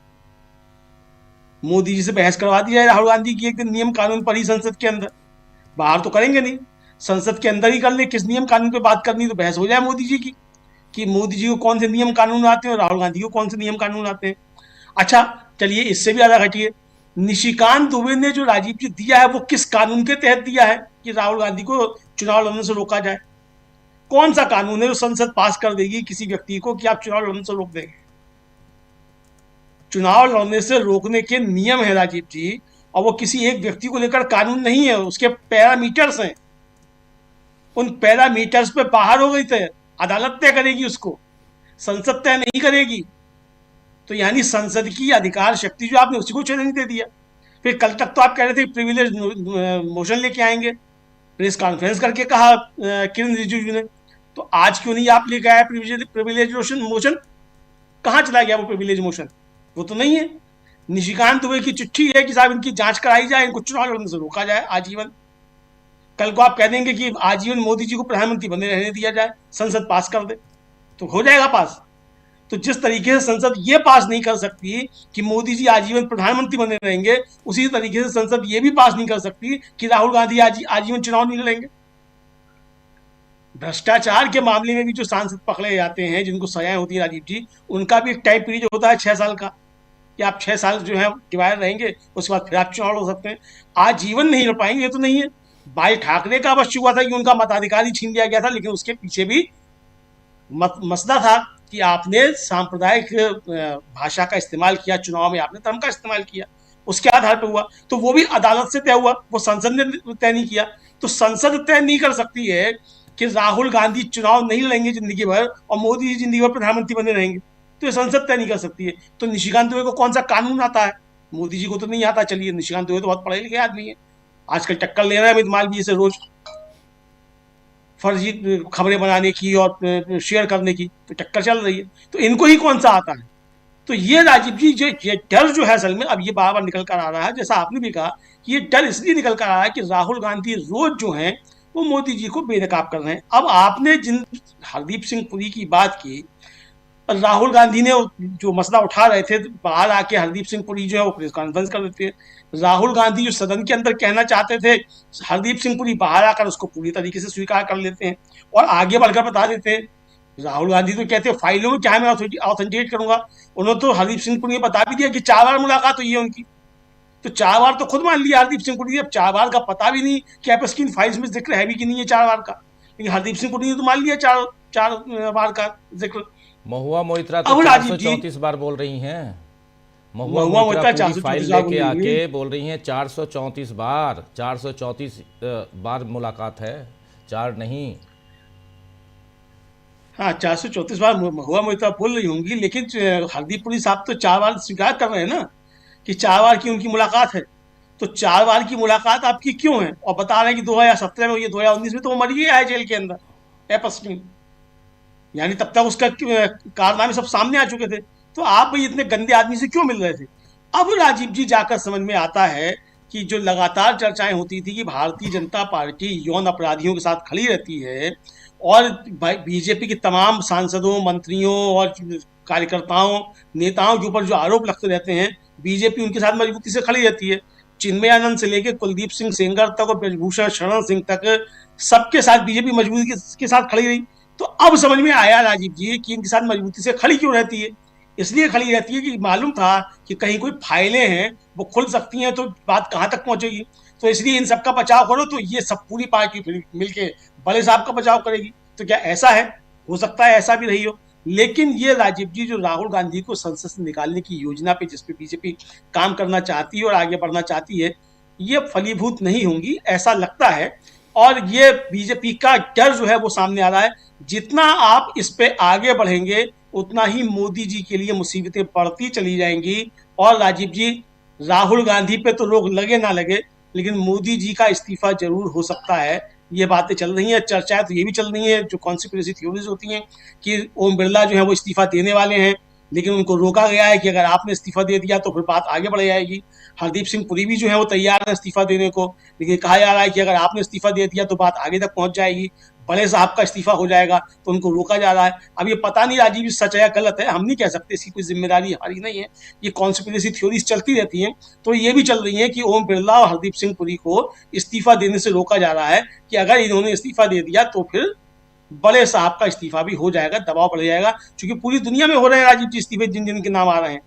मोदी जी से बहस करवा दी जाए राहुल गांधी की एक दिन नियम कानून पर ही संसद के अंदर, बाहर तो करेंगे नहीं, संसद के अंदर ही कर ले। किस नियम कानून पे बात करनी तो बहस हो जाए मोदी जी की कि मोदी जी को कौन से नियम कानून आते हैं और राहुल गांधी को कौन से नियम कानून आते हैं। अच्छा चलिए इससे भी ज्यादा घटिए, निशिकांत दुबे ने जो राजीव जी दिया है वो किस कानून के तहत दिया है कि राहुल गांधी को चुनाव लड़ने से रोका जाए? कौन सा कानून है जो संसद पास कर देगी किसी व्यक्ति को कि आप चुनाव लड़ने से रोक देंगे? चुनाव लड़ने से रोकने के नियम है राजीव जी, और वो किसी एक व्यक्ति को लेकर कानून नहीं है, उसके पैरामीटर्स हैं। उन पैरामीटर्स पे बाहर हो गई थे, अदालत तय करेगी उसको, संसद तय नहीं करेगी। तो यानी संसद की अधिकार शक्ति जो आपने उसी को चैलेंज दे दिया। फिर कल तक तो आप कह रहे थे प्रिविलेज मोशन लेके आएंगे, प्रेस कॉन्फ्रेंस करके कहा किरण रिजिजू ने, तो आज क्यों नहीं आप लेके आए प्रिविलेज मोशन? कहाँ चला गया वो प्रिविलेज मोशन? वो तो नहीं है। निशिकांत दुबे की चिट्ठी है कि साहब इनकी जांच कराई जाए, इनको चुनाव लड़ने से रोका जाए आजीवन। कल को आप कह देंगे कि आजीवन मोदी जी को प्रधानमंत्री बने रहने दिया जाए, संसद पास कर दे, तो हो जाएगा पास। तो जिस तरीके से संसद ये पास नहीं कर सकती कि मोदी जी आजीवन प्रधानमंत्री बने रहेंगे, उसी तरीके से संसद ये भी पास नहीं कर सकती कि राहुल गांधी आजीवन चुनाव नहीं लड़ेंगे। भ्रष्टाचार के मामले में भी जो सांसद पकड़े जाते हैं, जिनको सजाएं होती है राजीव जी, उनका भी एक टाइम पीरियड होता है 6 साल का, कि आप 6 साल जो है डिवाइड रहेंगे, उसके बाद फिर आप चुनाव लड़ सकते हैं। आजीवन नहीं लड़ पाएंगे ये तो नहीं है। बाल ठाकरे का बस हुआ था कि उनका मताधिकार ही छीन लिया गया था, लेकिन उसके पीछे भी मसला था कि आपने सांप्रदायिक भाषा का इस्तेमाल किया चुनाव में, आपने धर्म का इस्तेमाल किया, उसके आधार पर हुआ। तो वो भी अदालत से तय हुआ, वो संसद ने तय नहीं किया। तो संसद तय नहीं कर सकती है कि राहुल गांधी चुनाव नहीं लड़ेंगे जिंदगी भर और मोदी जी जिंदगी भर प्रधानमंत्री बने रहेंगे, तो ये संसद तय नहीं कर सकती है। तो निशिकांत दुबे को कौन सा कानून आता है? मोदी जी को तो नहीं आता। चलिए निशिकांत दुबे तो बहुत पढ़े लिखे आदमी है, आजकल टक्कर ले रहे हैं अमित मालवीय से रोज फर्जी खबरें बनाने की और शेयर करने की, तो टक्कर चल रही है। तो इनको ही कौन सा आता है? तो ये राजीव जी ये डर जो है असल में अब ये बार बार निकल कर आ रहा है, जैसा आपने भी कहा कि ये डर इसलिए निकल कर आ रहा है कि राहुल गांधी रोज जो है वो मोदी जी को बेनकाब कर रहे हैं। अब आपने जिन हरदीप सिंह पुरी की बात की, राहुल गांधी ने जो मसला उठा रहे थे, बाहर आके हरदीप सिंह पुरी जो है वो प्रेस कॉन्फ्रेंस कर देते हैं। राहुल गांधी जो सदन के अंदर कहना चाहते थे, हरदीप सिंह पुरी बाहर आकर उसको पूरी तरीके से स्वीकार कर लेते हैं और आगे बढ़कर बता देते हैं। राहुल गांधी तो कहते हैं फाइलों में क्या मैं ऑथेंटिकेट करूंगा, उन्होंने तो हरदीप सिंह पुरी ने बता भी दिया कि 4 बार मुलाकात हुई है उनकी, तो 4 बार तो खुद मान लिया हरदीप सिंह पुरी ने। अब 4 बार का पता भी नहीं कि एप्स्टीन फाइल्स में जिक्र है भी कि नहीं है 4 बार का, लेकिन हरदीप सिंह पुरी ने तो मान लिया 4 बार का जिक्र। महुआ मोइत्रा अब तो राजीव जी- 434 बार बोल रही हैं। महुआ महुआ मोइत्रा मोइत्रा पूरी फाइल 434 बार लेके बोल रही आके हैं। बोल रही हैं 434 बार, 434 बार मुलाकात है, 4 नहीं। हाँ, 434 बार महुआ मोइत्रा बोल रही होंगी, लेकिन हरदीप पुरी साहब तो 4 बार स्वीकार कर रहे हैं ना कि 4 बार की उनकी मुलाकात है। तो 4 बार की मुलाकात आपकी क्यों है, और बता रहे हैं कि 2017 में हुई है, 2019 में तो वो मर गया है जेल के अंदर एप्स्टीन, यानी तब तक उसका कारनामे सब सामने आ चुके थे। तो आप भाई इतने गंदे आदमी से क्यों मिल रहे थे? अब राजीव जी जाकर समझ में आता है कि जो लगातार चर्चाएं होती थी कि भारतीय जनता पार्टी यौन अपराधियों के साथ खड़ी रहती है और बीजेपी के तमाम सांसदों, मंत्रियों और कार्यकर्ताओं, नेताओं के ऊपर जो आरोप लगते रहते हैं, बीजेपी उनके साथ मजबूती से खड़ी रहती है। चिन्मयानंद से लेकर कुलदीप सिंह सेंगर तक और ब्रजभूषण शरण सिंह तक सबके साथ बीजेपी मजबूती के साथ खड़ी रही। तो अब समझ में आया राजीव जी कि इनके साथ मजबूती से खड़ी क्यों रहती है। इसलिए खड़ी रहती है कि मालूम था कि कहीं कोई फाइलें हैं वो खुल सकती हैं, तो बात कहाँ तक पहुंचेगी। तो इसलिए इन सबका बचाव करो, तो ये सब पूरी पार्टी फिर मिलके बड़े साहब का बचाव करेगी। तो क्या ऐसा है? हो सकता है ऐसा भी रही हो, लेकिन ये राजीव जी जो राहुल गांधी को संसद से निकालने की योजना पे जिसपे बीजेपी काम करना चाहती है और आगे बढ़ना चाहती है, ये फलीभूत नहीं होंगी ऐसा लगता है। और ये बीजेपी का डर जो है वो सामने आ रहा है। जितना आप इस पे आगे बढ़ेंगे उतना ही मोदी जी के लिए मुसीबतें बढ़ती चली जाएंगी। और राजीव जी, राहुल गांधी पे तो रोक लगे ना लगे, लेकिन मोदी जी का इस्तीफा जरूर हो सकता है। ये बातें चल रही हैं, चर्चाएं तो ये भी चल रही हैं जो कॉन्स्पिरेसी थ्योरीज होती हैं कि ओम बिरला जो है वो इस्तीफा देने वाले हैं, लेकिन उनको रोका गया है कि अगर आपने इस्तीफा दे दिया तो फिर बात आगे बढ़ जाएगी। हरदीप सिंह पुरी भी जो है वो तैयार है इस्तीफा देने को, लेकिन कहा जा रहा है कि अगर आपने इस्तीफा दे दिया तो बात आगे तक पहुंच जाएगी, बड़े साहब का इस्तीफा हो जाएगा, तो उनको रोका जा रहा है। अब ये पता नहीं राजीव जी सच है या गलत है, हम नहीं कह सकते, इसकी कोई जिम्मेदारी हमारी नहीं है। ये कॉन्स्पिरेसी थ्योरीज चलती रहती हैं। तो ये भी चल रही है कि ओम बिरला और हरदीप सिंह पुरी को इस्तीफा देने से रोका जा रहा है कि अगर इन्होंने इस्तीफा दे दिया तो फिर बड़े साहब का इस्तीफा भी हो जाएगा, दबाव बढ़ जाएगा, क्योंकि पूरी दुनिया में हो रहे हैं राजीव जी इस्तीफे, जिन जिन के नाम आ रहे हैं।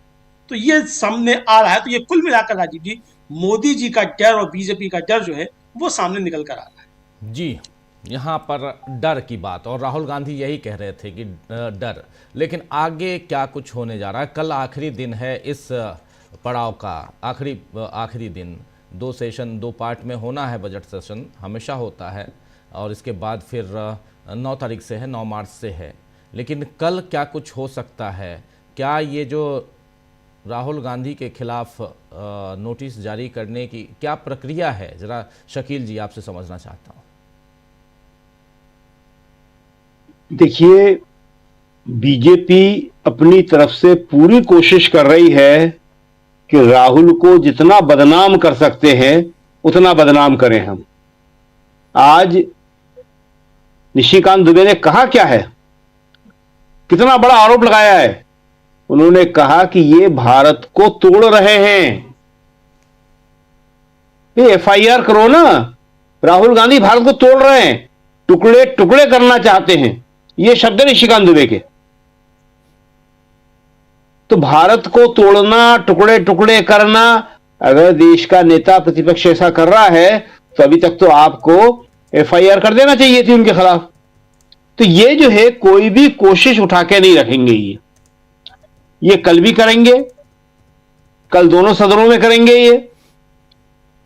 तो ये सामने आ रहा है। तो ये कुल मिलाकर राजीव जी, मोदी जी का डर और बीजेपी का डर जो है वो सामने निकल कर आ रहा है। जी, यहाँ पर डर की बात, और राहुल गांधी यही कह रहे थे कि डर, लेकिन आगे क्या कुछ होने जा रहा है। कल आखिरी दिन है इस पड़ाव का, आखिरी दिन। 2 सेशन 2 पार्ट में होना है, बजट सेशन हमेशा होता है, और इसके बाद फिर 9 तारीख से है, 9 मार्च से है। लेकिन कल क्या कुछ हो सकता है? क्या ये जो राहुल गांधी के खिलाफ नोटिस जारी करने की क्या प्रक्रिया है, जरा शकील जी आपसे समझना चाहता हूँ। देखिए, बीजेपी अपनी तरफ से पूरी कोशिश कर रही है कि राहुल को जितना बदनाम कर सकते हैं उतना बदनाम करें हम। आज निशिकांत दुबे ने कहा क्या है, कितना बड़ा आरोप लगाया है। उन्होंने कहा कि ये भारत को तोड़ रहे हैं। ये एफआईआर करो ना, राहुल गांधी भारत को तोड़ रहे हैं, टुकड़े टुकड़े करना चाहते हैं, ये शब्द है निशिकांत दुबे के। तो भारत को तोड़ना, टुकड़े टुकड़े करना, अगर देश का नेता प्रतिपक्ष ऐसा कर रहा है तो अभी तक तो आपको एफआईआर कर देना चाहिए थी उनके खिलाफ। तो ये जो है कोई भी कोशिश उठा के नहीं रखेंगे। ये कल भी करेंगे, कल दोनों सदनों में करेंगे ये,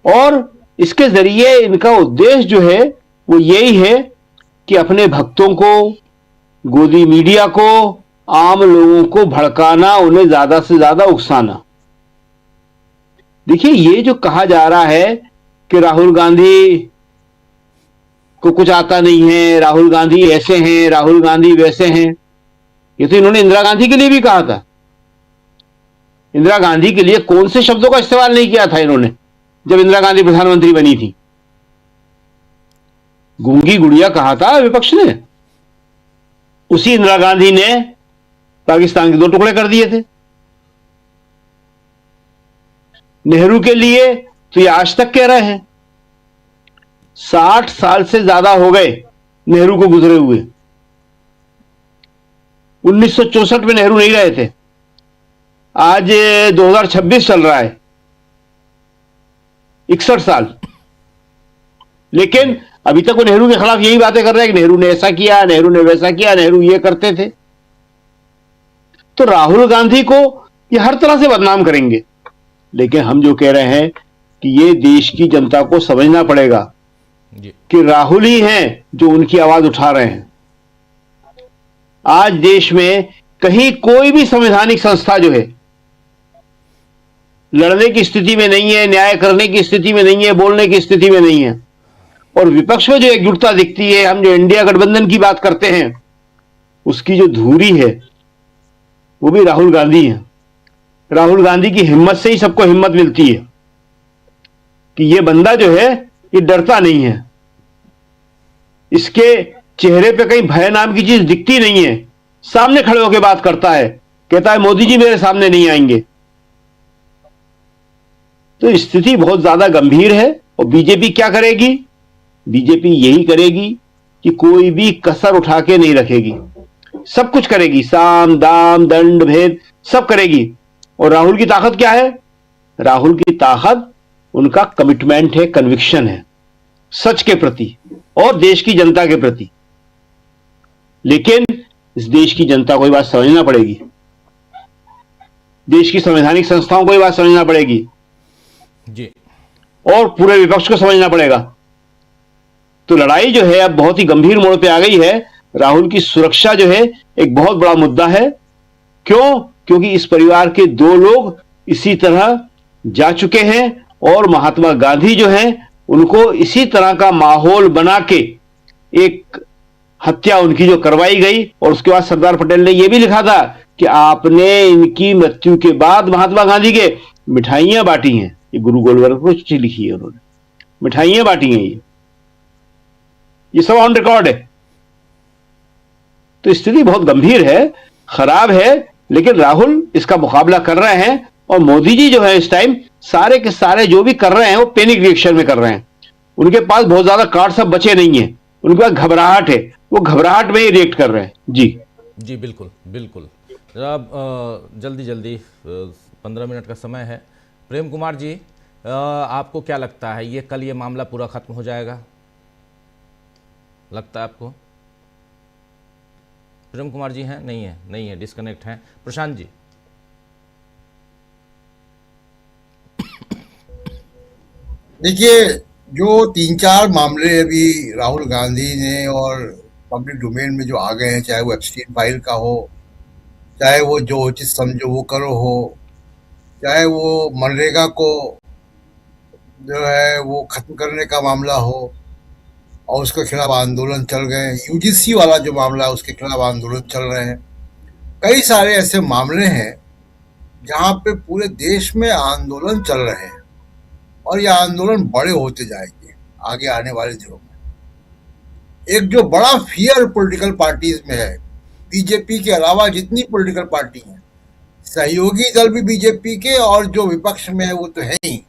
और इसके जरिए इनका उद्देश्य जो है वो यही है कि अपने भक्तों को, गोदी मीडिया को, आम लोगों को भड़काना, उन्हें ज्यादा से ज्यादा उकसाना। देखिए, ये जो कहा जा रहा है कि राहुल गांधी को कुछ आता नहीं है, राहुल गांधी ऐसे हैं, राहुल गांधी वैसे हैं, ये तो इन्होंने इंदिरा गांधी के लिए भी कहा था। इंदिरा गांधी के लिए कौन से शब्दों का इस्तेमाल नहीं किया था इन्होंने जब इंदिरा गांधी प्रधानमंत्री बनी थी? गूंगी गुड़िया कहा था विपक्ष ने। उसी इंदिरा गांधी ने पाकिस्तान के 2 टुकड़े कर दिए थे। नेहरू के लिए तो ये आज तक कह रहे हैं, 60 साल से ज्यादा हो गए नेहरू को गुजरे हुए। 1964 में नेहरू नहीं रहे थे, आज 2026 चल रहा है, 61 साल। लेकिन अभी तक वो नेहरू के खिलाफ यही बातें कर रहे हैं कि नेहरू ने ऐसा किया, नेहरू ने वैसा किया, नेहरू ये करते थे। तो राहुल गांधी को ये हर तरह से बदनाम करेंगे, लेकिन हम जो कह रहे हैं कि ये देश की जनता को समझना पड़ेगा कि राहुल ही हैं जो उनकी आवाज उठा रहे हैं। आज देश में कहीं कोई भी संवैधानिक संस्था जो है लड़ने की स्थिति में नहीं है, न्याय करने की स्थिति में नहीं है, बोलने की स्थिति में नहीं है। और विपक्ष में जो एकजुटता दिखती है, हम जो इंडिया गठबंधन की बात करते हैं, उसकी जो धुरी है वो भी राहुल गांधी है। राहुल गांधी की हिम्मत से ही सबको हिम्मत मिलती है कि ये बंदा जो है ये डरता नहीं है, इसके चेहरे पे कहीं भय नाम की चीज दिखती नहीं है, सामने खड़े होकर बात करता है, कहता है मोदी जी मेरे सामने नहीं आएंगे। तो स्थिति बहुत ज्यादा गंभीर है। और बीजेपी क्या करेगी? बीजेपी यही करेगी कि कोई भी कसर उठा के नहीं रखेगी, सब कुछ करेगी, साम दाम दंड भेद सब करेगी। और राहुल की ताकत क्या है? राहुल की ताकत उनका कमिटमेंट है, कन्विक्शन है सच के प्रति और देश की जनता के प्रति। लेकिन इस देश की जनता को ये बात समझना पड़ेगी, देश की संवैधानिक संस्थाओं को ये बात समझना पड़ेगी जी, और पूरे विपक्ष को समझना पड़ेगा। तो लड़ाई जो है अब बहुत ही गंभीर मोड़ पे आ गई है। राहुल की सुरक्षा जो है एक बहुत बड़ा मुद्दा है। क्यों? क्योंकि इस परिवार के 2 लोग इसी तरह जा चुके हैं और महात्मा गांधी जो हैं उनको इसी तरह का माहौल बना के एक हत्या उनकी जो करवाई गई। और उसके बाद सरदार पटेल ने यह भी लिखा था कि आपने इनकी मृत्यु के बाद महात्मा गांधी के मिठाइयां बांटी हैं। ये गुरु गोलवल्लभ को चिट्ठी लिखी है उन्होंने, मिठाइयां बांटी हैं, ये सब ऑन रिकॉर्ड है। तो स्थिति बहुत गंभीर है, खराब है, लेकिन राहुल इसका मुकाबला कर रहे हैं। और मोदी जी जो है इस टाइम सारे के सारे जो भी कर रहे हैं वो पैनिक रिएक्शन में कर रहे हैं। उनके पास बहुत ज्यादा कार्ड सब बचे नहीं है, उनके पास घबराहट है, वो घबराहट में ही रिएक्ट कर रहे हैं। जी बिल्कुल बिल्कुल। अब जल्दी जल्दी 15 मिनट का समय है। प्रेम कुमार जी, आपको क्या लगता है, ये कल ये मामला पूरा खत्म हो जाएगा? लगता है आपको? प्रेम कुमार जी हैं? नहीं है, डिस्कनेक्ट हैं। प्रशांत जी। देखिए, जो 3-4 मामले अभी राहुल गांधी ने और पब्लिक डोमेन में जो आ गए हैं, चाहे वो एप्स्टीन फाइल का हो, चाहे वो जो उचित समझो वो करो हो, चाहे वो मनरेगा को जो है वो खत्म करने का मामला हो और उसके खिलाफ आंदोलन चल गए, यूजीसी वाला जो मामला है उसके खिलाफ आंदोलन चल रहे हैं। कई सारे ऐसे मामले हैं जहां पे पूरे देश में आंदोलन चल रहे हैं और ये आंदोलन बड़े होते जाएंगे आगे आने वाले दिनों में। एक जो बड़ा फियर पॉलिटिकल पार्टीज में है, बीजेपी के अलावा जितनी पॉलिटिकल पार्टी हैं, सहयोगी दल भी बीजेपी के और जो विपक्ष में है वो तो है ही,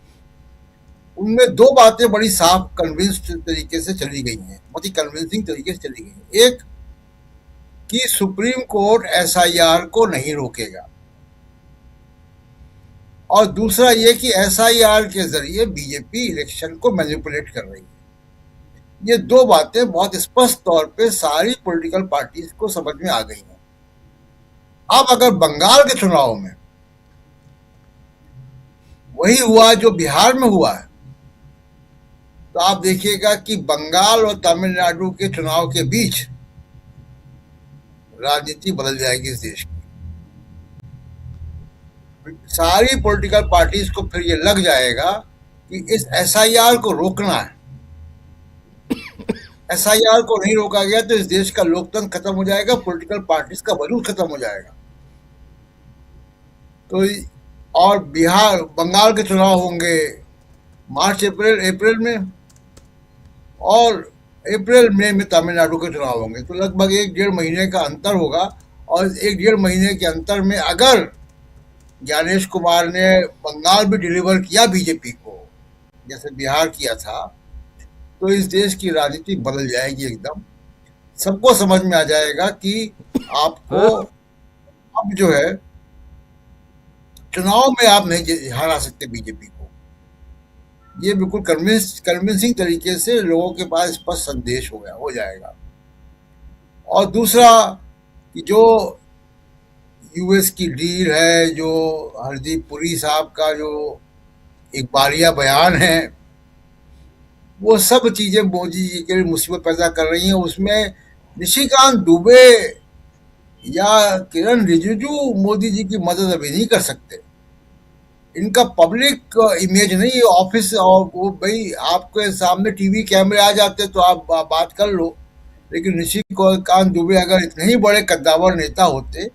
उनमें 2 बातें बड़ी साफ कन्विंस्ड तरीके से चली गई हैं, बहुत ही कन्विंसिंग तरीके से चली गई हैं। एक कि सुप्रीम कोर्ट एसआईआर को नहीं रोकेगा और दूसरा ये कि एसआईआर के जरिए बीजेपी इलेक्शन को मैनिपुलेट कर रही है। ये 2 बातें बहुत स्पष्ट तौर पे सारी पॉलिटिकल पार्टीज को समझ में आ गई हैं। अब अगर बंगाल के चुनाव में वही हुआ जो बिहार में हुआ है, तो आप देखिएगा कि बंगाल और तमिलनाडु के चुनाव के बीच राजनीति बदल जाएगी इस देश की। सारी पॉलिटिकल पार्टीज को फिर ये लग जाएगा कि इस एसआईआर को रोकना है। एसआईआर को नहीं रोका गया तो इस देश का लोकतंत्र खत्म हो जाएगा, पॉलिटिकल पार्टीज का वजूद खत्म हो जाएगा। तो और बंगाल के चुनाव होंगे मार्च अप्रैल में और अप्रैल मई में तमिलनाडु के चुनाव होंगे। तो लगभग 1-1.5 महीने का अंतर होगा और 1-1.5 महीने के अंतर में अगर ज्ञानेश कुमार ने बंगाल भी डिलीवर किया बीजेपी को, जैसे बिहार किया था, तो इस देश की राजनीति बदल जाएगी एकदम। सबको समझ में आ जाएगा कि आपको अब जो है चुनाव में आप नहीं हरा सकते बीजेपी को। ये बिल्कुल कन्विंसिंग तरीके से लोगों के पास स्पष्ट संदेश हो जाएगा। और दूसरा कि जो यूएस की डील है, जो हरदीप पुरी साहब का जो एक बारिया बयान है, वो सब चीजें मोदी जी के लिए मुसीबत पैदा कर रही हैं। उसमें निशिकांत दुबे या किरण रिजिजू मोदी जी की मदद अभी नहीं कर सकते। इनका पब्लिक इमेज नहीं, ऑफिस और वो भाई आपके सामने टीवी कैमरे आ जाते तो आप बात कर लो, लेकिन निशिकांत दुबे अगर इतने ही बड़े कद्दावर नेता होते